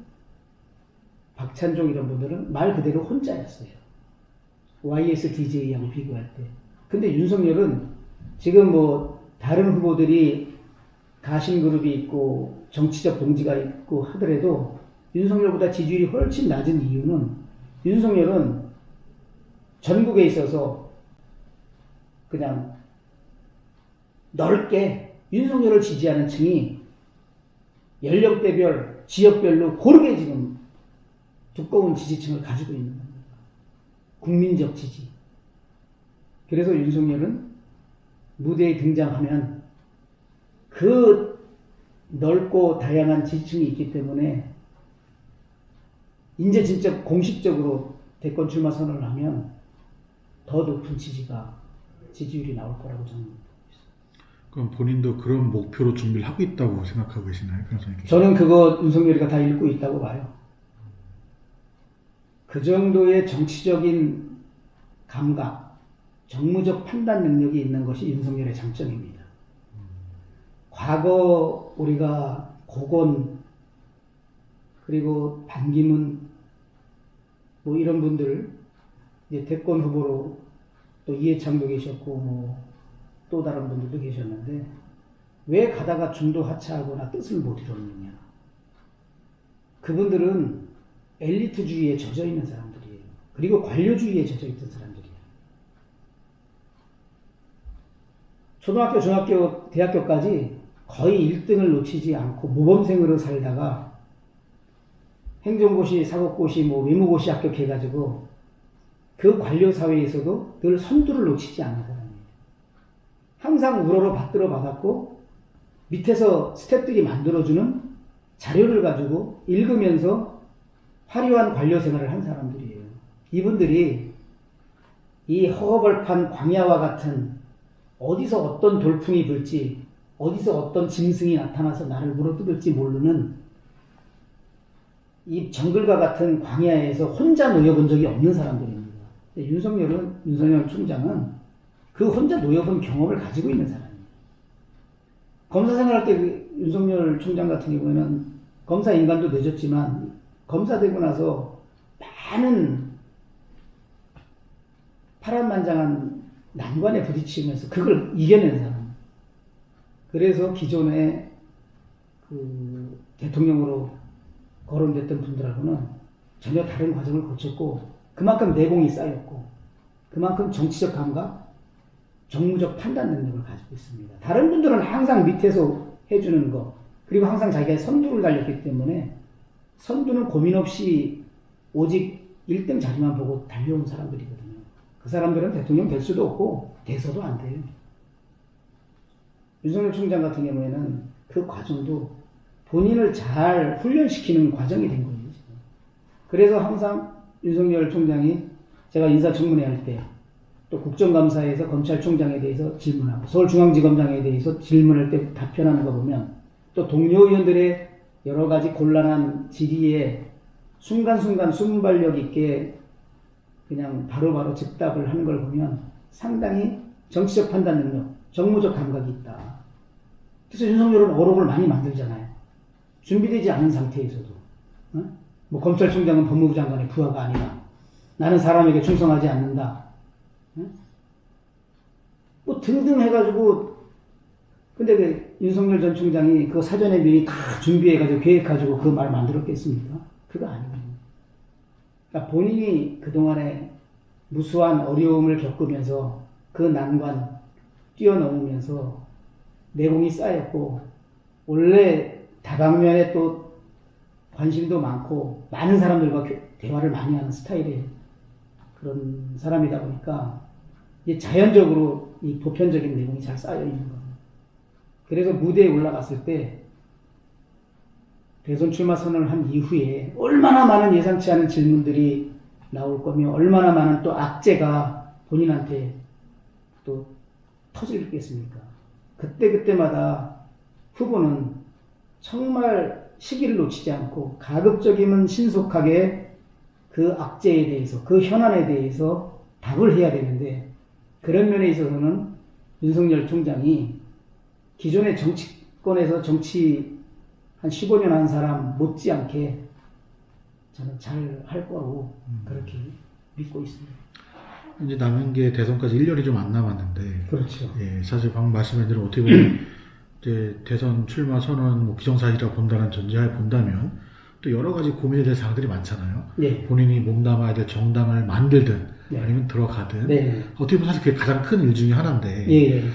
박찬종 이런 분들은 말 그대로 혼자였어요. YSDJ하고 비교할 때. 근데 윤석열은 지금 뭐 다른 후보들이 가신그룹이 있고 정치적 동지가 있고 하더라도 윤석열보다 지지율이 훨씬 낮은 이유는 윤석열은 전국에 있어서 그냥 넓게 윤석열을 지지하는 층이 연령대별, 지역별로 고르게 지금 두꺼운 지지층을 가지고 있는 겁니다. 국민적 지지. 그래서 윤석열은 무대에 등장하면 그 넓고 다양한 지지층이 있기 때문에 이제 진짜 공식적으로 대권 출마 선언을 하면 더 높은 지지율이 나올 거라고 저는 보고 있습니다. 그럼 본인도 그런 목표로 준비를 하고 있다고 생각하고 계시나요? 변호사님? 저는 그거 윤석열이가 다 읽고 있다고 봐요. 그 정도의 정치적인 감각, 정무적 판단 능력이 있는 것이 윤석열의 장점입니다. 과거 우리가 고건 그리고 반기문 뭐 이런 분들 이제 대권 후보로 또 이해창도 계셨고 뭐 또 다른 분들도 계셨는데 왜 가다가 중도 하차하거나 뜻을 못 이뤘느냐? 그분들은 엘리트주의에 젖어 있는 사람들이에요. 그리고 관료주의에 젖어 있던 사람들이에요. 초등학교, 중학교, 대학교까지 거의 1등을 놓치지 않고 모범생으로 살다가 행정고시, 사법고시, 뭐 외무고시 합격해가지고 그 관료 사회에서도 늘 선두를 놓치지 않는 사람이에요. 항상 우러러 받들어 받았고 밑에서 스태프들이 만들어주는 자료를 가지고 읽으면서 화려한 관료 생활을 한 사람들이에요. 이분들이 이 허허벌판 광야와 같은 어디서 어떤 돌풍이 불지 어디서 어떤 짐승이 나타나서 나를 물어뜯을지 모르는 이 정글과 같은 광야에서 혼자 놓여본 적이 없는 사람들입니다. 윤석열 총장은 그 혼자 놓여본 경험을 가지고 있는 사람이에요. 검사 생활할 때 그 윤석열 총장 같은 경우에는 검사 인간도 늦었지만 검사 되고 나서 많은 파란만장한 난관에 부딪히면서 그걸 이겨낸 사람. 그래서 기존에 그 대통령으로 거론됐던 분들하고는 전혀 다른 과정을 거쳤고 그만큼 내공이 쌓였고 그만큼 정치적 감각, 정무적 판단 능력을 가지고 있습니다. 다른 분들은 항상 밑에서 해주는 거 그리고 항상 자기가 선두를 달렸기 때문에 선두는 고민 없이 오직 1등 자리만 보고 달려온 사람들이거든요. 그 사람들은 대통령 될 수도 없고 돼서도 안 돼요. 윤석열 총장 같은 경우에는 그 과정도 본인을 잘 훈련시키는 과정이 된 거예요. 지금. 그래서 항상 윤석열 총장이 제가 인사청문회 할 때 또 국정감사에서 검찰총장에 대해서 질문하고 서울중앙지검장에 대해서 질문할 때 답변하는 거 보면 또 동료 의원들의 여러 가지 곤란한 질의에 순간순간 순발력 있게 그냥 바로바로 즉답을 하는 걸 보면 상당히 정치적 판단 능력, 정무적 감각이 있다. 그래서 윤석열은 어록을 많이 만들잖아요. 준비되지 않은 상태에서도. 뭐 검찰총장은 법무부 장관의 부하가 아니라 나는 사람에게 충성하지 않는다. 뭐 등등 해가지고 근데 그 윤석열 전 총장이 그 사전에 미리 다 준비해가지고 계획가지고 그 말 만들었겠습니까? 그거 아니거든요. 그러니까 본인이 그동안에 무수한 어려움을 겪으면서 그 난관 뛰어넘으면서 내공이 쌓였고 원래 다방면에 또 관심도 많고 많은 사람들과 대화를 많이 하는 스타일의 그런 사람이다 보니까 이제 자연적으로 이 보편적인 내공이 잘 쌓여 있는 거예요. 그래서 무대에 올라갔을 때 대선 출마 선언을 한 이후에 얼마나 많은 예상치 않은 질문들이 나올 거며 얼마나 많은 또 악재가 본인한테 또 터지겠습니까? 그때마다 후보는 정말 시기를 놓치지 않고 가급적이면 신속하게 그 악재에 대해서 그 현안에 대해서 답을 해야 되는데 그런 면에 있어서는 윤석열 총장이 기존의 정치권에서 정치 한 15년 한 사람 못지않게 저는 잘 할 거라고 그렇게 믿고 있습니다. 이제 남은 게 대선까지 1년이 좀 안 남았는데. 그렇죠. 예, 사실 방금 말씀하신 대로 어떻게 보면 이제 대선 출마 선언 뭐 기정사실이라고 본다는 전제하에 본다면 또 여러 가지 고민에 대한 사항들이 많잖아요. 네. 본인이 몸담아야 될 정당을 만들든 네. 아니면 들어가든 네. 어떻게 보면 사실 그게 가장 큰 일 중에 하나인데 예.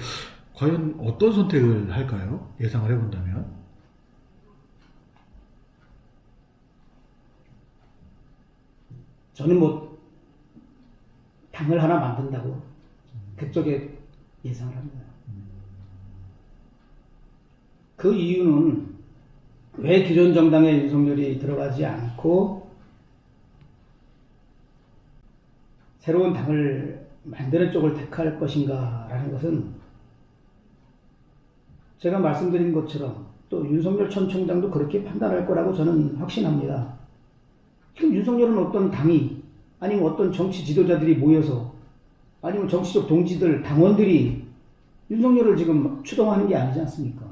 과연 어떤 선택을 할까요? 예상을 해본다면. 저는 뭐 당을 하나 만든다고 그쪽에 예상을 합니다. 그 이유는 왜 기존 정당에 윤석열이 들어가지 않고 새로운 당을 만드는 쪽을 택할 것인가라는 것은 제가 말씀드린 것처럼 또 윤석열 전 총장도 그렇게 판단할 거라고 저는 확신합니다. 지금 윤석열은 어떤 당이 아니면 어떤 정치 지도자들이 모여서 아니면 정치적 동지들, 당원들이 윤석열을 지금 추동하는 게 아니지 않습니까?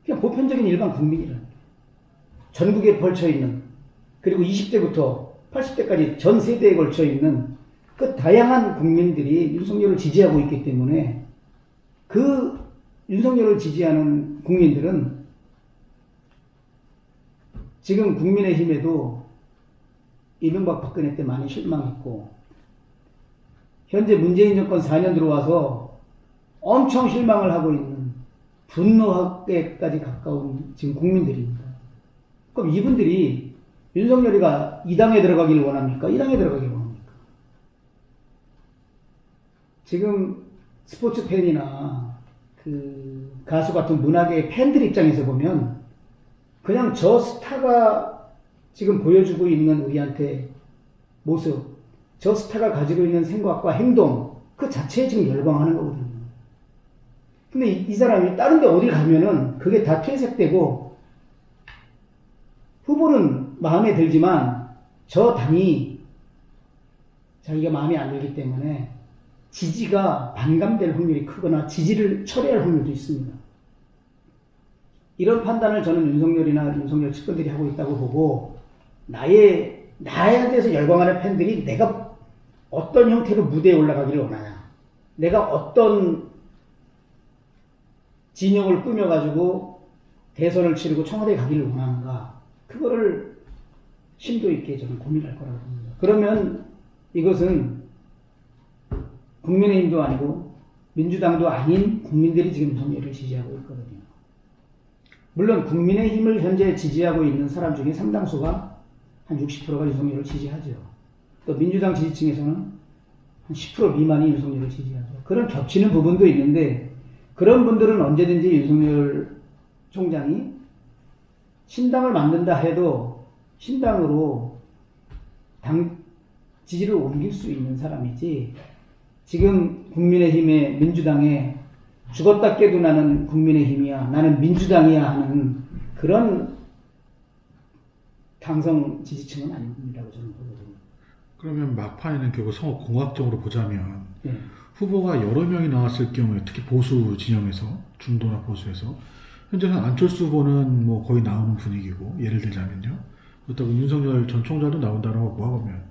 그냥 보편적인 일반 국민이라는 게. 전국에 걸쳐있는 그리고 20대부터 80대까지 전 세대에 걸쳐있는 그 다양한 국민들이 윤석열을 지지하고 있기 때문에 그 윤석열을 지지하는 국민들은 지금 국민의힘에도 이명박 박근혜 때 많이 실망했고 현재 문재인 정권 4년 들어와서 엄청 실망을 하고 있는 분노하게까지 가까운 지금 국민들입니다. 그럼 이분들이 윤석열이가 이 당에 들어가길 원합니까? 이 당에 들어가길 원합니까? 지금 스포츠 팬이나 그 가수 같은 문학의 팬들 입장에서 보면 그냥 저 스타가 지금 보여주고 있는 우리한테 모습, 저 스타가 가지고 있는 생각과 행동 그 자체에 지금 열광하는 거거든요. 근데 이 사람이 다른 데 어디 가면은 그게 다 퇴색되고 후보는 마음에 들지만 저 당이 자기가 마음에 안 들기 때문에 지지가 반감될 확률이 크거나 지지를 철회할 확률도 있습니다. 이런 판단을 저는 윤석열이나 윤석열 측근들이 하고 있다고 보고 나에 대해서 열광하는 팬들이 내가 어떤 형태로 무대에 올라가기를 원하냐, 내가 어떤 진영을 꾸며가지고 대선을 치르고 청와대에 가기를 원하는가? 그거를 심도 있게 저는 고민할 거라고 봅니다. 그러면 이것은 국민의힘도 아니고 민주당도 아닌 국민들이 지금 윤석열을 지지하고 있거든요. 물론 국민의힘을 현재 지지하고 있는 사람 중에 상당수가 한 60%가 윤석열을 지지하죠. 또 민주당 지지층에서는 한 10% 미만이 윤석열을 지지하죠. 그런 겹치는 부분도 있는데 그런 분들은 언제든지 윤석열 총장이 신당을 만든다 해도 신당으로 당 지지를 옮길 수 있는 사람이지 지금 국민의힘의 민주당에 죽었다 깨도 나는 국민의힘이야 나는 민주당이야 하는 그런 당성 지지층은 아니라고 저는 보거든요. 그러면 막판에는 결국 선거 공학적으로 보자면 네. 후보가 여러 명이 나왔을 경우에 특히 보수 진영에서 중도나 보수에서 현재는 안철수 후보는 뭐 거의 나오는 분위기고 예를 들자면요. 그렇다고 윤석열 전 총장도 나온다고 하면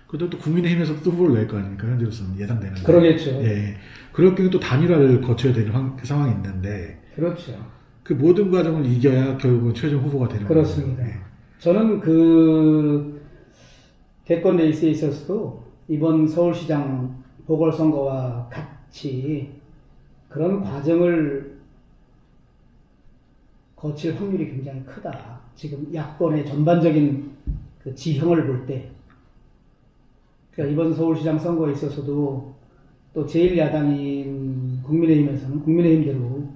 그것도 또 국민의힘에서도 또 후보를 낼 거 아닙니까? 현재로서는 예상되는. 그러겠죠. 예. 그럴 경우 또 단일화를 거쳐야 되는 상황이 있는데 그렇죠. 그 모든 과정을 이겨야 결국은 최종 후보가 되는 거죠. 그렇습니다. 예. 저는 그 대권 레이스에 있어서도 이번 서울시장 보궐선거와 같이 그런 과정을 거칠 확률이 굉장히 크다. 지금 야권의 전반적인 그 지형을 볼 때. 그러니까 이번 서울시장 선거에 있어서도 또 제1야당인 국민의힘에서는 국민의힘대로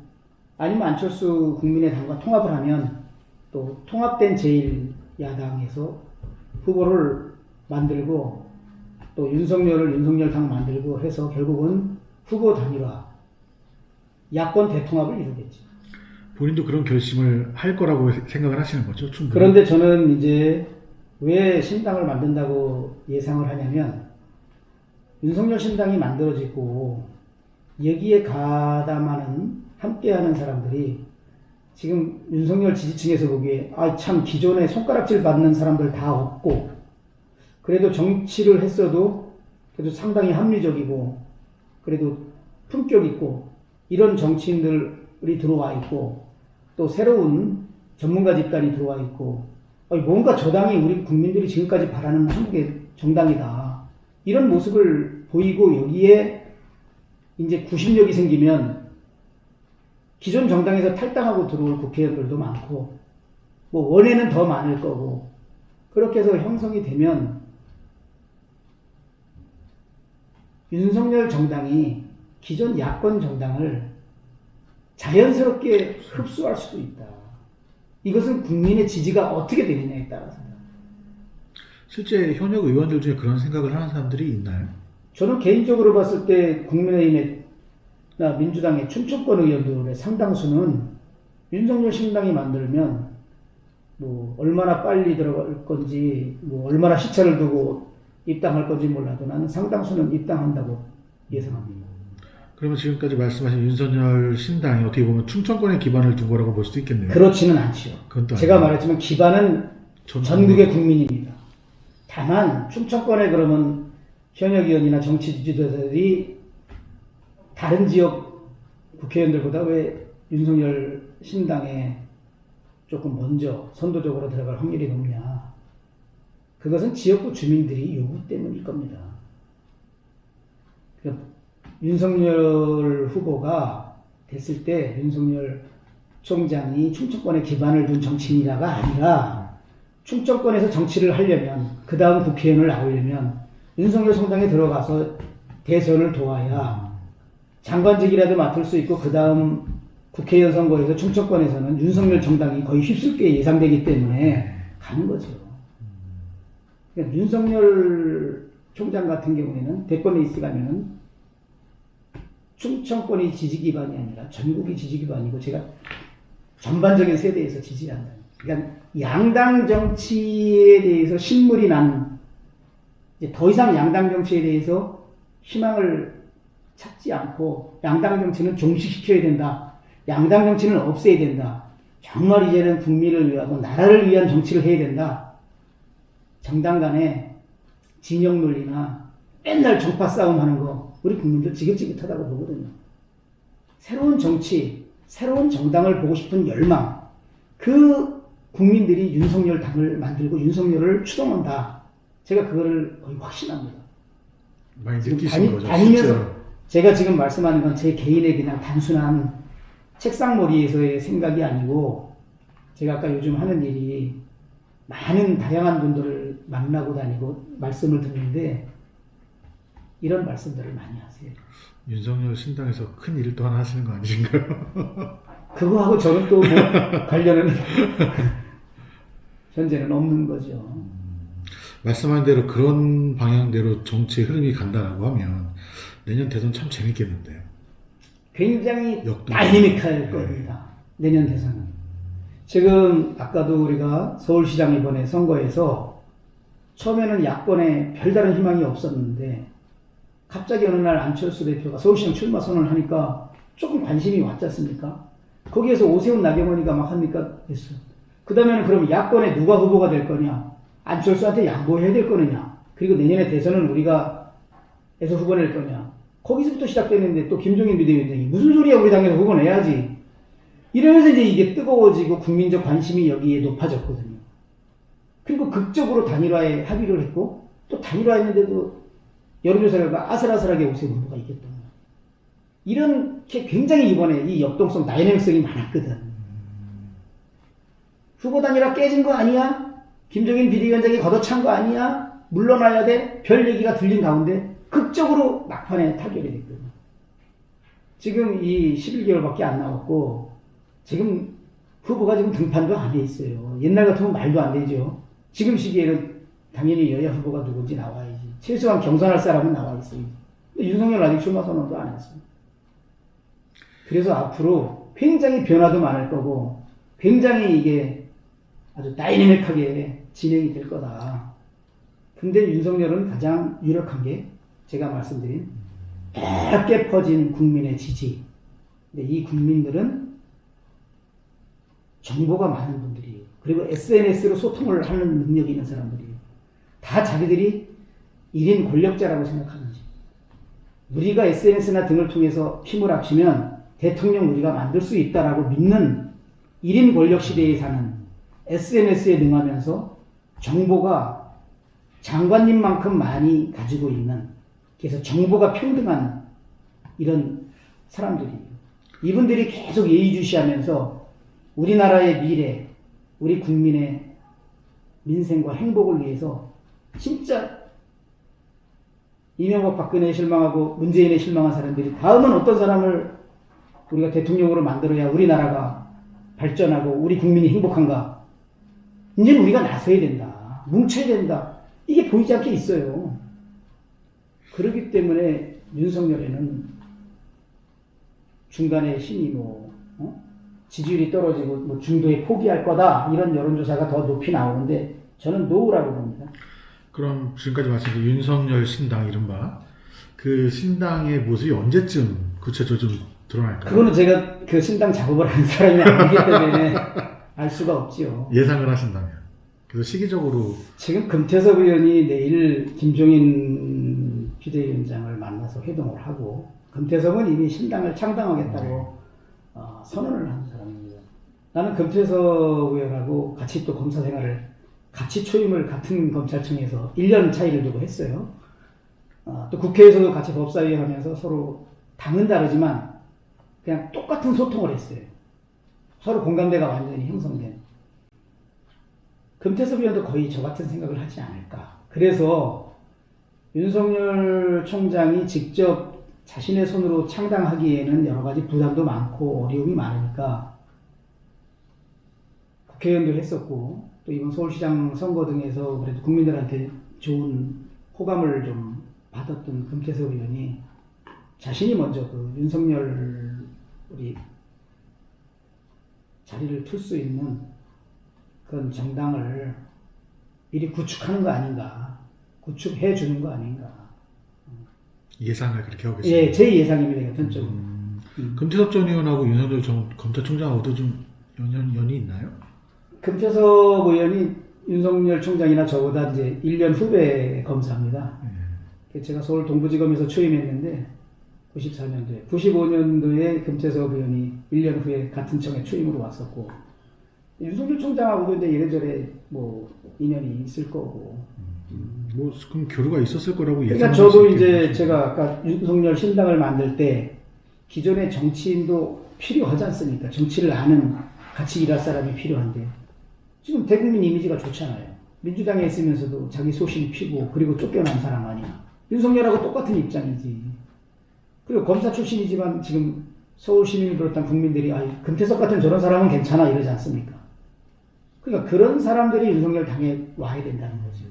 아니면 안철수 국민의당과 통합을 하면 또 통합된 제1야당에서 후보를 만들고 또 윤석열당 만들고 해서 결국은 후보 단일화, 야권 대통합을 이루겠죠. 본인도 그런 결심을 할 거라고 생각을 하시는 거죠? 충분히. 그런데 저는 이제 왜 신당을 만든다고 예상을 하냐면 윤석열 신당이 만들어지고 여기에 가담하는 함께하는 사람들이 지금 윤석열 지지층에서 보기에 참 기존에 손가락질 받는 사람들 다 없고 그래도 정치를 했어도 그래도 상당히 합리적이고 그래도 품격 있고 이런 정치인들이 들어와 있고 또 새로운 전문가 집단이 들어와 있고 뭔가 저 당이 우리 국민들이 지금까지 바라는 한국의 정당이다. 이런 모습을 보이고 여기에 이제 구심력이 생기면 기존 정당에서 탈당하고 들어올 국회의원들도 많고 뭐 원에는 더 많을 거고 그렇게 해서 형성이 되면 윤석열 정당이 기존 야권 정당을 자연스럽게 흡수할 수도 있다. 이것은 국민의 지지가 어떻게 되느냐에 따라서다. 실제 현역 의원들 중에 그런 생각을 하는 사람들이 있나요? 저는 개인적으로 봤을 때 국민의힘이나 민주당의 춘천권 의원들의 상당수는 윤석열 신당이 만들면 뭐 얼마나 빨리 들어갈 건지 뭐 얼마나 시차를 두고 입당할 건지 몰라도 나는 상당수는 입당한다고 예상합니다. 그러면 지금까지 말씀하신 윤석열 신당이 어떻게 보면 충청권에 기반을 둔 거라고 볼 수도 있겠네요. 그렇지는 않죠. 제가 말했지만 기반은 전국의 국민입니다. 다만 충청권에 그러면 현역 의원이나 정치 지도자들이 다른 지역 국회의원들보다 왜 윤석열 신당에 조금 먼저 선도적으로 들어갈 확률이 높냐. 그것은 지역구 주민들이 요구 때문일 겁니다. 그러니까 윤석열 후보가 됐을 때 윤석열 총장이 충청권에 기반을 둔 정치인이라가 아니라 충청권에서 정치를 하려면 그 다음 국회의원을 나오려면 윤석열 총장에 들어가서 대선을 도와야 장관직이라도 맡을 수 있고 그 다음 국회의원 선거에서 충청권에서는 윤석열 정당이 거의 휩쓸게 예상되기 때문에 가는 거죠. 그러니까 윤석열 총장 같은 경우에는 대권 레이스 가면은 충청권이 지지 기반이 아니라 전국이 지지 기반이고 제가 전반적인 세대에서 지지한다. 그러니까 양당 정치에 대해서 신물이 난 이제 더 이상 양당 정치에 대해서 희망을 찾지 않고 양당 정치는 종식시켜야 된다. 양당 정치는 없애야 된다. 정말 이제는 국민을 위하고 나라를 위한 정치를 해야 된다. 정당 간에 진영 논리나 맨날 정파 싸움 하는 거 우리 국민들 지긋지긋하다고 보거든요. 새로운 정치, 새로운 정당을 보고 싶은 열망, 그 국민들이 윤석열 당을 만들고 윤석열을 추동한다. 제가 그거를 거의 확신합니다. 많이 지금 느끼신 거죠. 다니면서 실제로. 제가 지금 말씀하는 건 제 개인의 그냥 단순한 책상머리에서의 생각이 아니고, 제가 아까 요즘 하는 일이 많은 다양한 분들을 만나고 다니고 말씀을 듣는데 이런 말씀들을 많이 하세요. 윤석열 신당에서 큰 일을 또 하나 하시는 거 아니신가요? 그거하고 저는 또 뭐 관련은 현재는 없는 거죠. 말씀한 대로 그런 방향대로 정치의 흐름이 간다라고 하면 내년 대선 참 재밌겠는데요. 굉장히 역동. 다이내믹할 겁니다. 내년 대선은. 지금 아까도 우리가 서울시장 이번에 선거에서 처음에는 야권에 별다른 희망이 없었는데 갑자기 어느 날 안철수 대표가 서울시장 출마 선언을 하니까 조금 관심이 왔지 않습니까? 거기에서 오세훈 나경원이가 막 하니까 됐어. 그 다음에는 그럼 야권에 누가 후보가 될 거냐? 안철수한테 양보해야 될 거느냐? 그리고 내년에 대선은 우리가 해서 후보 낼 거냐? 거기서부터 시작되는데 또 김종인 비대위원장이 무슨 소리야, 우리 당에서 후보 내야지. 이러면서 이제 이게 뜨거워지고 국민적 관심이 여기에 높아졌거든요. 그리고 극적으로 단일화에 합의를 했고 또 단일화했는데도 여론조사 결과 아슬아슬하게 오세훈 후보가 이겼던 거예요. 이렇게 굉장히 이번에 이 역동성, 다이내믹성이 많았거든. 후보 단일화 깨진 거 아니야? 김종인 비대위원장이 걷어찬 거 아니야? 물러나야 돼? 별 얘기가 들린 가운데 극적으로 막판에 타결이 됐거든요. 지금 이 11개월밖에 안 남았고 지금 후보가 지금 등판도 안 돼 있어요. 옛날 같으면 말도 안 되죠. 지금 시기에는 당연히 여야 후보가 누군지 나와야지. 최소한 경선할 사람은 나와 있어요. 근데 윤석열 아직 출마 선언도 안 했어요. 그래서 앞으로 굉장히 변화도 많을 거고 굉장히 이게 아주 다이내믹하게 진행이 될 거다. 근데 윤석열은 가장 유력한 게 제가 말씀드린 넓게 퍼진 국민의 지지. 근데 이 국민들은 정보가 많은 분들이에요. 그리고 SNS로 소통을 하는 능력이 있는 사람들이에요. 다 자기들이 1인 권력자라고 생각하는지. 우리가 SNS나 등을 통해서 힘을 합치면 대통령 우리가 만들 수 있다라고 믿는 1인 권력 시대에 사는 SNS에 능하면서 정보가 장관님만큼 많이 가지고 있는, 그래서 정보가 평등한 이런 사람들이에요. 이분들이 계속 예의주시하면서 우리나라의 미래, 우리 국민의 민생과 행복을 위해서 진짜 이명박 박근혜에 실망하고 문재인에 실망한 사람들이 다음은 어떤 사람을 우리가 대통령으로 만들어야 우리나라가 발전하고 우리 국민이 행복한가? 이제는 우리가 나서야 된다. 뭉쳐야 된다. 이게 보이지 않게 있어요. 그렇기 때문에 윤석열에는 중간에 힘이 지지율이 떨어지고 중도에 포기할 거다 이런 여론조사가 더 높이 나오는데 저는 노우라고 봅니다. 그럼 지금까지 말씀드린 윤석열 신당 이른바 그 신당의 모습이 언제쯤 구체적으로 좀 드러날까요? 그거는 제가 그 신당 작업을 하는 사람이 아니기 때문에 알 수가 없지요. 예상을 하신다면. 그래서 시기적으로 지금 금태섭 의원이 내일 김종인 비대위원장을 만나서 회동을 하고, 금태섭은 이미 신당을 창당하겠다고 선언을 한 사람입니다. 나는 금태섭 의원하고 같이 또 검사 생활을 같이 초임을 같은 검찰청에서 1년 차이를 두고 했어요. 또 국회에서도 같이 법사위 하면서 서로 당은 다르지만 그냥 똑같은 소통을 했어요. 서로 공감대가 완전히 형성된. 금태섭 의원도 거의 저 같은 생각을 하지 않을까. 그래서 윤석열 총장이 직접 자신의 손으로 창당하기에는 여러 가지 부담도 많고 어려움이 많으니까 국회의원도 했었고 또 이번 서울시장 선거 등에서 그래도 국민들한테 좋은 호감을 좀 받았던 금태섭 의원이 자신이 먼저 그 윤석열 우리 자리를 틀 수 있는 그런 정당을 미리 구축하는 거 아닌가, 구축해 주는 거 아닌가. 예상을 그렇게 하고 계십니다. 예, 제 예상입니다, 전적으로. 금태섭 전 의원하고 윤석열 검찰총장하고도 좀 연이 있나요? 금태섭 의원이 윤석열 총장이나 저보다 이제 1년 후배 검사입니다. 제가 서울 동부지검에서 취임했는데 94년도에. 95년도에 금태섭 의원이 1년 후에 같은 청에 취임으로 왔었고, 윤석열 총장하고도 이제 이래저래 뭐 인연이 있을 거고. 뭐 그럼 교류가 있었을 거라고 그러니까 예상할 저도 수 이제 있겠네요. 제가 아까 윤석열 신당을 만들 때 기존의 정치인도 필요하지 않습니까? 정치를 아는 같이 일할 사람이 필요한데 지금 대국민 이미지가 좋잖아요. 민주당에 있으면서도 자기 소신 피고 그리고 쫓겨난 사람 아니야. 윤석열하고 똑같은 입장이지. 그리고 검사 출신이지만 지금 서울 시민을 비롯한 국민들이 금태섭 같은 저런 사람은 괜찮아 이러지 않습니까? 그러니까 그런 사람들이 윤석열 당에 와야 된다는 거죠.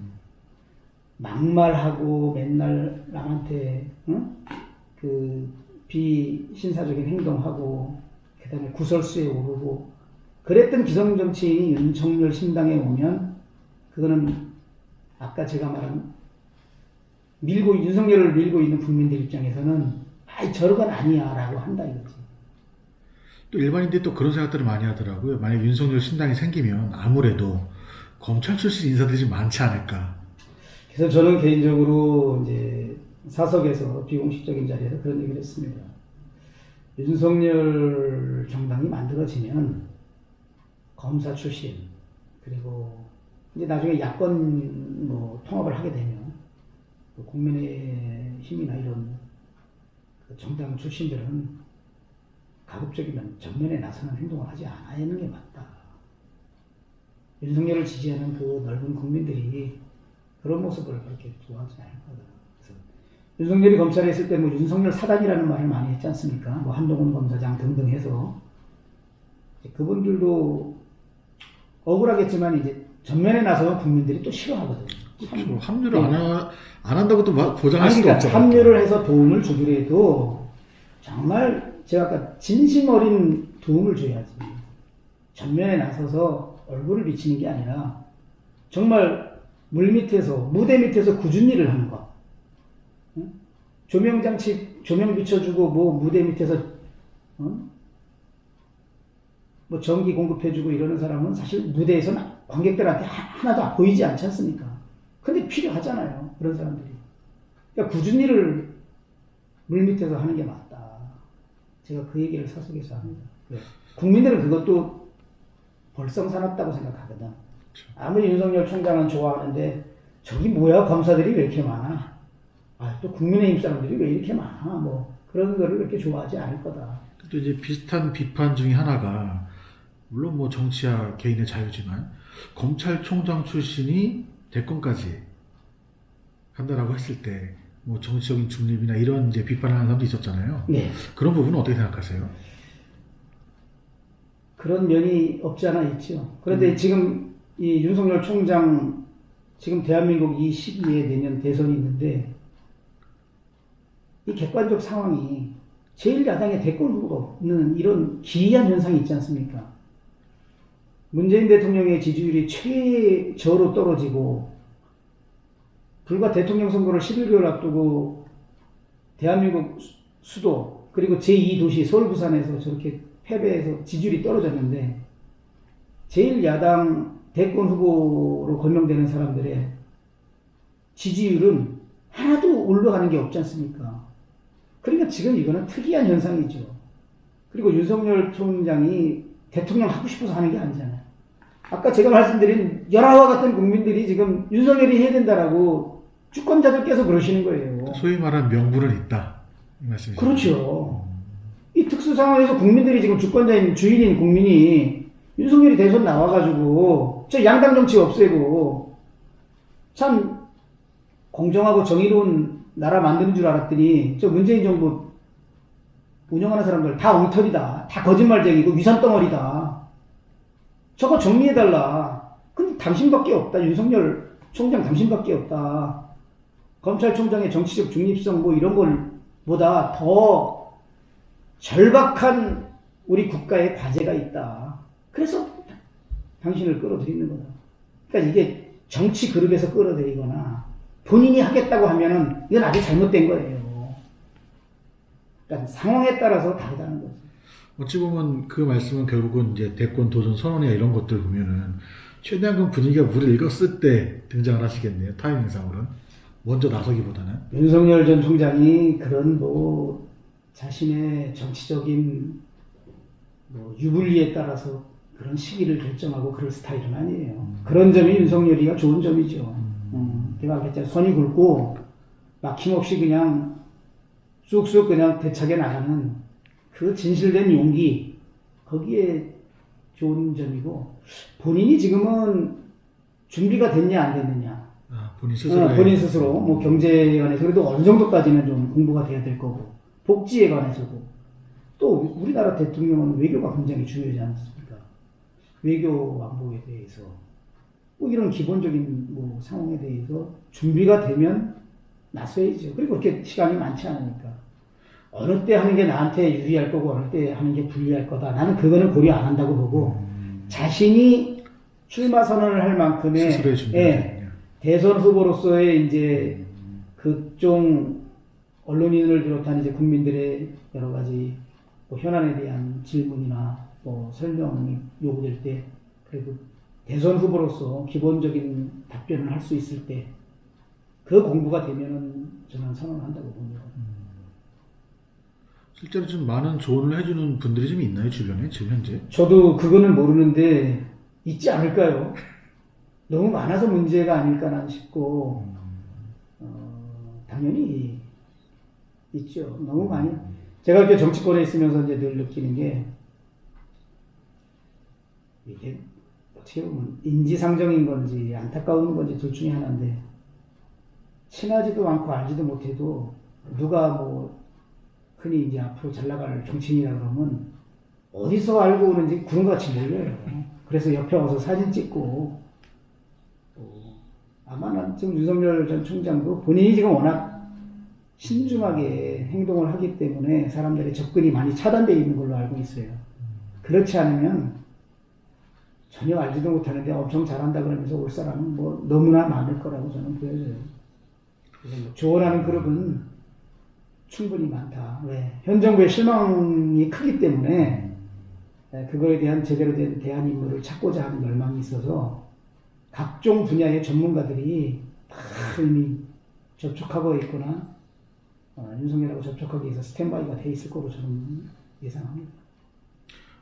막말하고 맨날 남한테 그 비신사적인 행동하고 그다음에 구설수에 오르고 그랬던 기성정치인이 윤석열 신당에 오면 그거는 아까 제가 말한 윤석열을 밀고 있는 국민들 입장에서는 저러건 아니야 라고 한다 이거지. 또 일반인들이 또 그런 생각들을 많이 하더라고요. 만약 윤석열 신당이 생기면 아무래도 검찰 출신 인사들이 좀 많지 않을까. 그래서 저는 개인적으로 이제 사석에서 비공식적인 자리에서 그런 얘기를 했습니다. 윤석열 정당이 만들어지면 검사 출신 그리고 이제 나중에 야권 뭐 통합을 하게 되면 국민의 힘이나 이런 정당 출신들은 가급적이면 전면에 나서는 행동을 하지 않아야 하는 게 맞다. 윤석열을 지지하는 그 넓은 국민들이 그런 모습을 그렇게 좋아하지 않을 거다. 그래서 윤석열이 검찰에 있을 때 뭐 윤석열 사단이라는 말을 많이 했지 않습니까? 뭐 한동훈 검사장 등등 해서 그분들도 억울하겠지만 이제 전면에 나서면 국민들이 또 싫어하거든요. 그렇죠. 합류를 안 한다고 또 보장할 수가 그러니까 없잖아요. 합류를 해서 도움을 주더라도 정말 제가 아까 진심 어린 도움을 줘야지. 전면에 나서서 얼굴을 비치는 게 아니라 정말 무대 밑에서 꾸준히 일을 하는 거. 조명장치, 조명 비춰주고, 무대 밑에서, 뭐 전기 공급해주고 이러는 사람은 사실 무대에서는 관객들한테 하나도 보이지 않지 않습니까? 근데 필요하잖아요. 그런 사람들이. 그러니까 꾸준히 일을 물밑에서 하는 게 맞다. 제가 그 얘기를 사석에서 합니다. 국민들은 그것도 벌성사납다고 생각하거든. 아무리 윤석열 총장은 좋아하는데 저기 뭐야 검사들이 왜 이렇게 많아? 또 국민의힘 사람들이 왜 이렇게 많아? 뭐 그런 거를 그렇게 좋아하지 않을 거다. 또 이제 비슷한 비판 중에 하나가 물론 뭐 정치야 개인의 자유지만 검찰총장 출신이 대권까지 한다라고 했을 때 뭐 정치적인 중립이나 이런 이제 비판을 하는 사람도 있었잖아요. 네. 그런 부분은 어떻게 생각하세요? 그런 면이 없지 않아 있죠. 그런데 지금 이 윤석열 총장 지금 대한민국 이 시기에 내년 대선이 있는데 이 객관적 상황이 제1야당의 대권 후보가 없는 이런 기이한 현상이 있지 않습니까? 문재인 대통령의 지지율이 최저로 떨어지고 불과 대통령 선거를 11개월 앞두고 대한민국 수도 그리고 제2도시 서울 부산에서 저렇게 패배해서 지지율이 떨어졌는데 제1야당 대권 후보로 거명되는 사람들의 지지율은 하나도 올라가는 게 없지 않습니까? 그러니까 지금 이거는 특이한 현상이죠. 그리고 윤석열 총장이 대통령 하고 싶어서 하는 게 아니잖아요. 아까 제가 말씀드린 열화와 같은 국민들이 지금 윤석열이 해야 된다라고 주권자들께서 그러시는 거예요. 소위 말하는 명분은 있다 이 말씀이죠. 그렇죠. 이 특수 상황에서 국민들이 지금 주인인 국민이 윤석열이 대선 나와가지고 저 양당 정치 없애고 참 공정하고 정의로운 나라 만드는 줄 알았더니 저 문재인 정부 운영하는 사람들 다 엉터리다. 다 거짓말쟁이고 위선덩어리다. 저거 정리해달라. 근데 당신밖에 없다. 윤석열 총장 당신밖에 없다. 검찰총장의 정치적 중립성 뭐 이런 걸보다 더 절박한 우리 국가의 과제가 있다. 그래서 당신을 끌어들이는 거다. 그러니까 이게 정치 그룹에서 끌어들이거나 본인이 하겠다고 하면은 이건 아주 잘못된 거예요. 그러니까 상황에 따라서 다르다는 거죠. 어찌 보면 그 말씀은 결국은 이제 대권 도전 선언이나 이런 것들 보면은 최대한 그 분위기가 물을 읽었을 때 등장을 하시겠네요. 타이밍상으로는 먼저 나서기보다는. 윤석열 전 총장이 그런 뭐 자신의 정치적인 뭐 유불리에 따라서 그런 시기를 결정하고 그럴 스타일은 아니에요. 그런 점이 윤석열이가 좋은 점이죠. 내가 그랬잖아요. 손이 굵고 막힘없이 그냥 쑥쑥 그냥 대차게 나가는 그 진실된 용기, 거기에 좋은 점이고, 본인이 지금은 준비가 됐냐 안 됐느냐. 본인 스스로. 본인 스스로 뭐 경제에 관해서 그래도 어느 정도까지는 좀 공부가 돼야 될 거고, 복지에 관해서도 또 우리나라 대통령은 외교가 굉장히 중요하지 않습니까? 외교 안보에 대해서 뭐 이런 기본적인 뭐 상황에 대해서 준비가 되면 나서야죠. 그리고 그렇게 시간이 많지 않으니까 어느 때 하는 게 나한테 유리할 거고 어느 때 하는 게 불리할 거다. 나는 그거는 고려 안 한다고 보고 자신이 출마 선언을 할 만큼의 스스로의 준비가 대선 후보로서의 이제 극종 언론인을 비롯한 이제 국민들의 여러 가지 뭐 현안에 대한 질문이나 뭐 설명이 요구될 때 그래도 대선 후보로서 기본적인 답변을 할 수 있을 때 그 공부가 되면은 저는 선언한다고 봅니다. 실제로 좀 많은 조언을 해주는 분들이 좀 있나요, 주변에 지금 현재? 저도 그거는 모르는데 있지 않을까요? 너무 많아서 문제가 아닐까나 싶고 당연히 있죠. 너무 많이. 제가 이렇게 정치권에 있으면서 이제 늘 느끼는 게 이게 어떻게 보면 인지상정인 건지 안타까운 건지 둘 중에 하나인데 친하지도 않고 알지도 못해도 누가 뭐 흔히 이제 앞으로 잘 나갈 정치인이라 그러면 어디서 알고 오는지 구름같이 몰려요. 그래서 옆에 와서 사진 찍고 아마 난 지금 윤석열 전 총장도 본인이 지금 워낙 신중하게 행동을 하기 때문에 사람들의 접근이 많이 차단되어 있는 걸로 알고 있어요. 그렇지 않으면 전혀 알지도 못하는데 엄청 잘한다 그러면서 올 사람은 뭐 너무나 많을 거라고 저는 보여져요. 그래서 뭐 조언하는 그룹은 충분히 많다. 왜? 현 정부의 실망이 크기 때문에 그거에 대한 제대로 된 대안 인물을 찾고자 하는 열망이 있어서 각종 분야의 전문가들이 다 이미 접촉하고 있거나 윤석열하고 접촉하기 위해서 스탠바이가 돼 있을 거로 저는 예상합니다.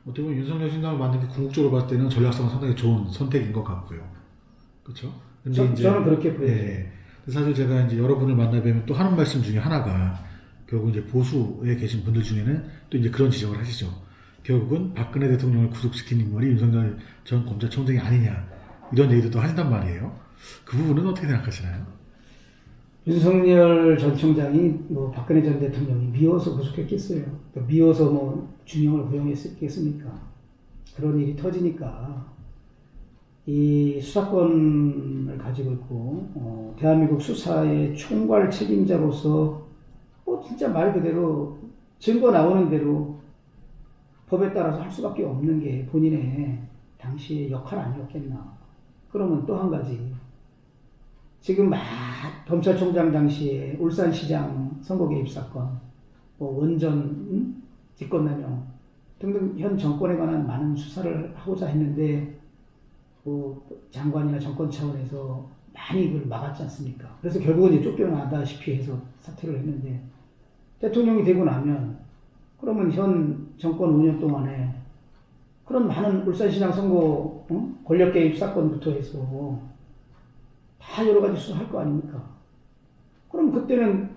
어떻게 보면 윤석열 신당을 만든 게 궁극적으로 봤을 때는 전략상은 상당히 좋은 선택인 것 같고요. 그렇죠? 근데 저는 그렇게 보여요. 예, 사실 제가 이제 여러분을 만나뵈면 또 하는 말씀 중에 하나가 결국 이제 보수에 계신 분들 중에는 또 이제 그런 지적을 하시죠. 결국은 박근혜 대통령을 구속시킨 인물이 윤석열 전 검찰총장이 아니냐 이런 얘기도 또 하신단 말이에요. 그 부분은 어떻게 생각하시나요? 윤석열 전 총장이 뭐 박근혜 전 대통령이 미워서 구속했겠어요. 또 미워서 뭐 중형을 구형했겠습니까? 그런 일이 터지니까 이 수사권을 가지고 있고 대한민국 수사의 총괄 책임자로서 뭐 진짜 말 그대로 증거 나오는 대로 법에 따라서 할 수밖에 없는 게 본인의 당시의 역할 아니었겠나. 그러면 또 한 가지 지금 막 검찰총장 당시에 울산시장 선거 개입 사건, 뭐 원전 직권남용 등등 현 정권에 관한 많은 수사를 하고자 했는데 뭐 장관이나 정권 차원에서 많이 그걸 막았지 않습니까? 그래서 결국은 이제 쫓겨나다시피 해서 사퇴를 했는데 대통령이 되고 나면 그러면 현 정권 5년 동안에 그런 많은 울산시장 선거 권력 개입 사건부터 해서 다 여러 가지 수사할 거 아닙니까? 그럼 그때는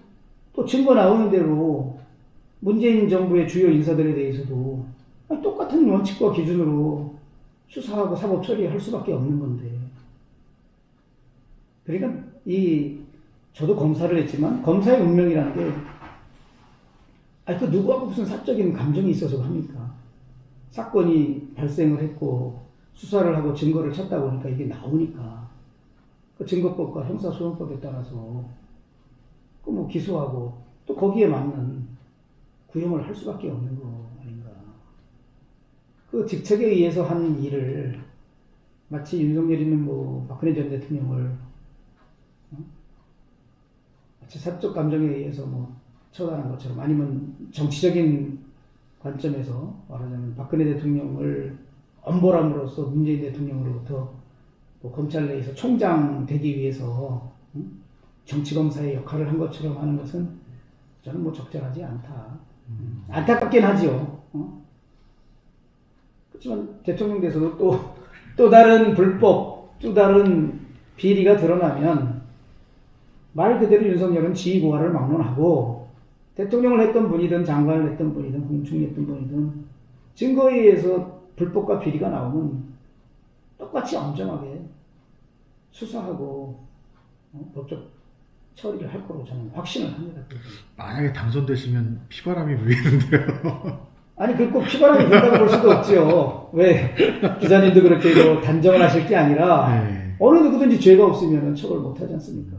또 증거 나오는 대로 문재인 정부의 주요 인사들에 대해서도 똑같은 원칙과 기준으로 수사하고 사법 처리할 수밖에 없는 건데. 그러니까 저도 검사를 했지만 검사의 운명이라는 게 그 누구하고 무슨 사적인 감정이 있어서 합니까? 사건이 발생을 했고 수사를 하고 증거를 찾다 보니까 이게 나오니까 그 증거법과 형사소송법에 따라서 그 뭐 기소하고 또 거기에 맞는 구형을 할 수밖에 없는 거 아닌가. 그 직책에 의해서 한 일을 마치 윤석열이는 뭐 박근혜 전 대통령을 마치 사적 감정에 의해서 뭐 처단한 것처럼 아니면 정치적인 관점에서 말하자면 박근혜 대통령을 엄벌함으로써 문재인 대통령으로부터 뭐 검찰 내에서 총장 되기 위해서 정치검사의 역할을 한 것처럼 하는 것은 저는 뭐 적절하지 않다. 안타깝긴 하지요. 그렇지만 대통령 돼서도 또 다른 불법, 또 다른 비리가 드러나면 말 그대로 윤석열은 지휘고하를 막론하고 대통령을 했던 분이든 장관을 했던 분이든 공충이 했던 분이든 증거에 의해서 불법과 비리가 나오면 똑같이 엄정하게 수사하고 법적 처리를 할 거로 저는 확신을 합니다. 만약에 당선되시면 피바람이 불리는데요. 아니, 그꼭 피바람이 분다고 볼 수도 없죠. 왜 기자님도 그렇게 단정을 하실 게 아니라 네. 어느 누구든지 죄가 없으면 처벌 못 하지 않습니까?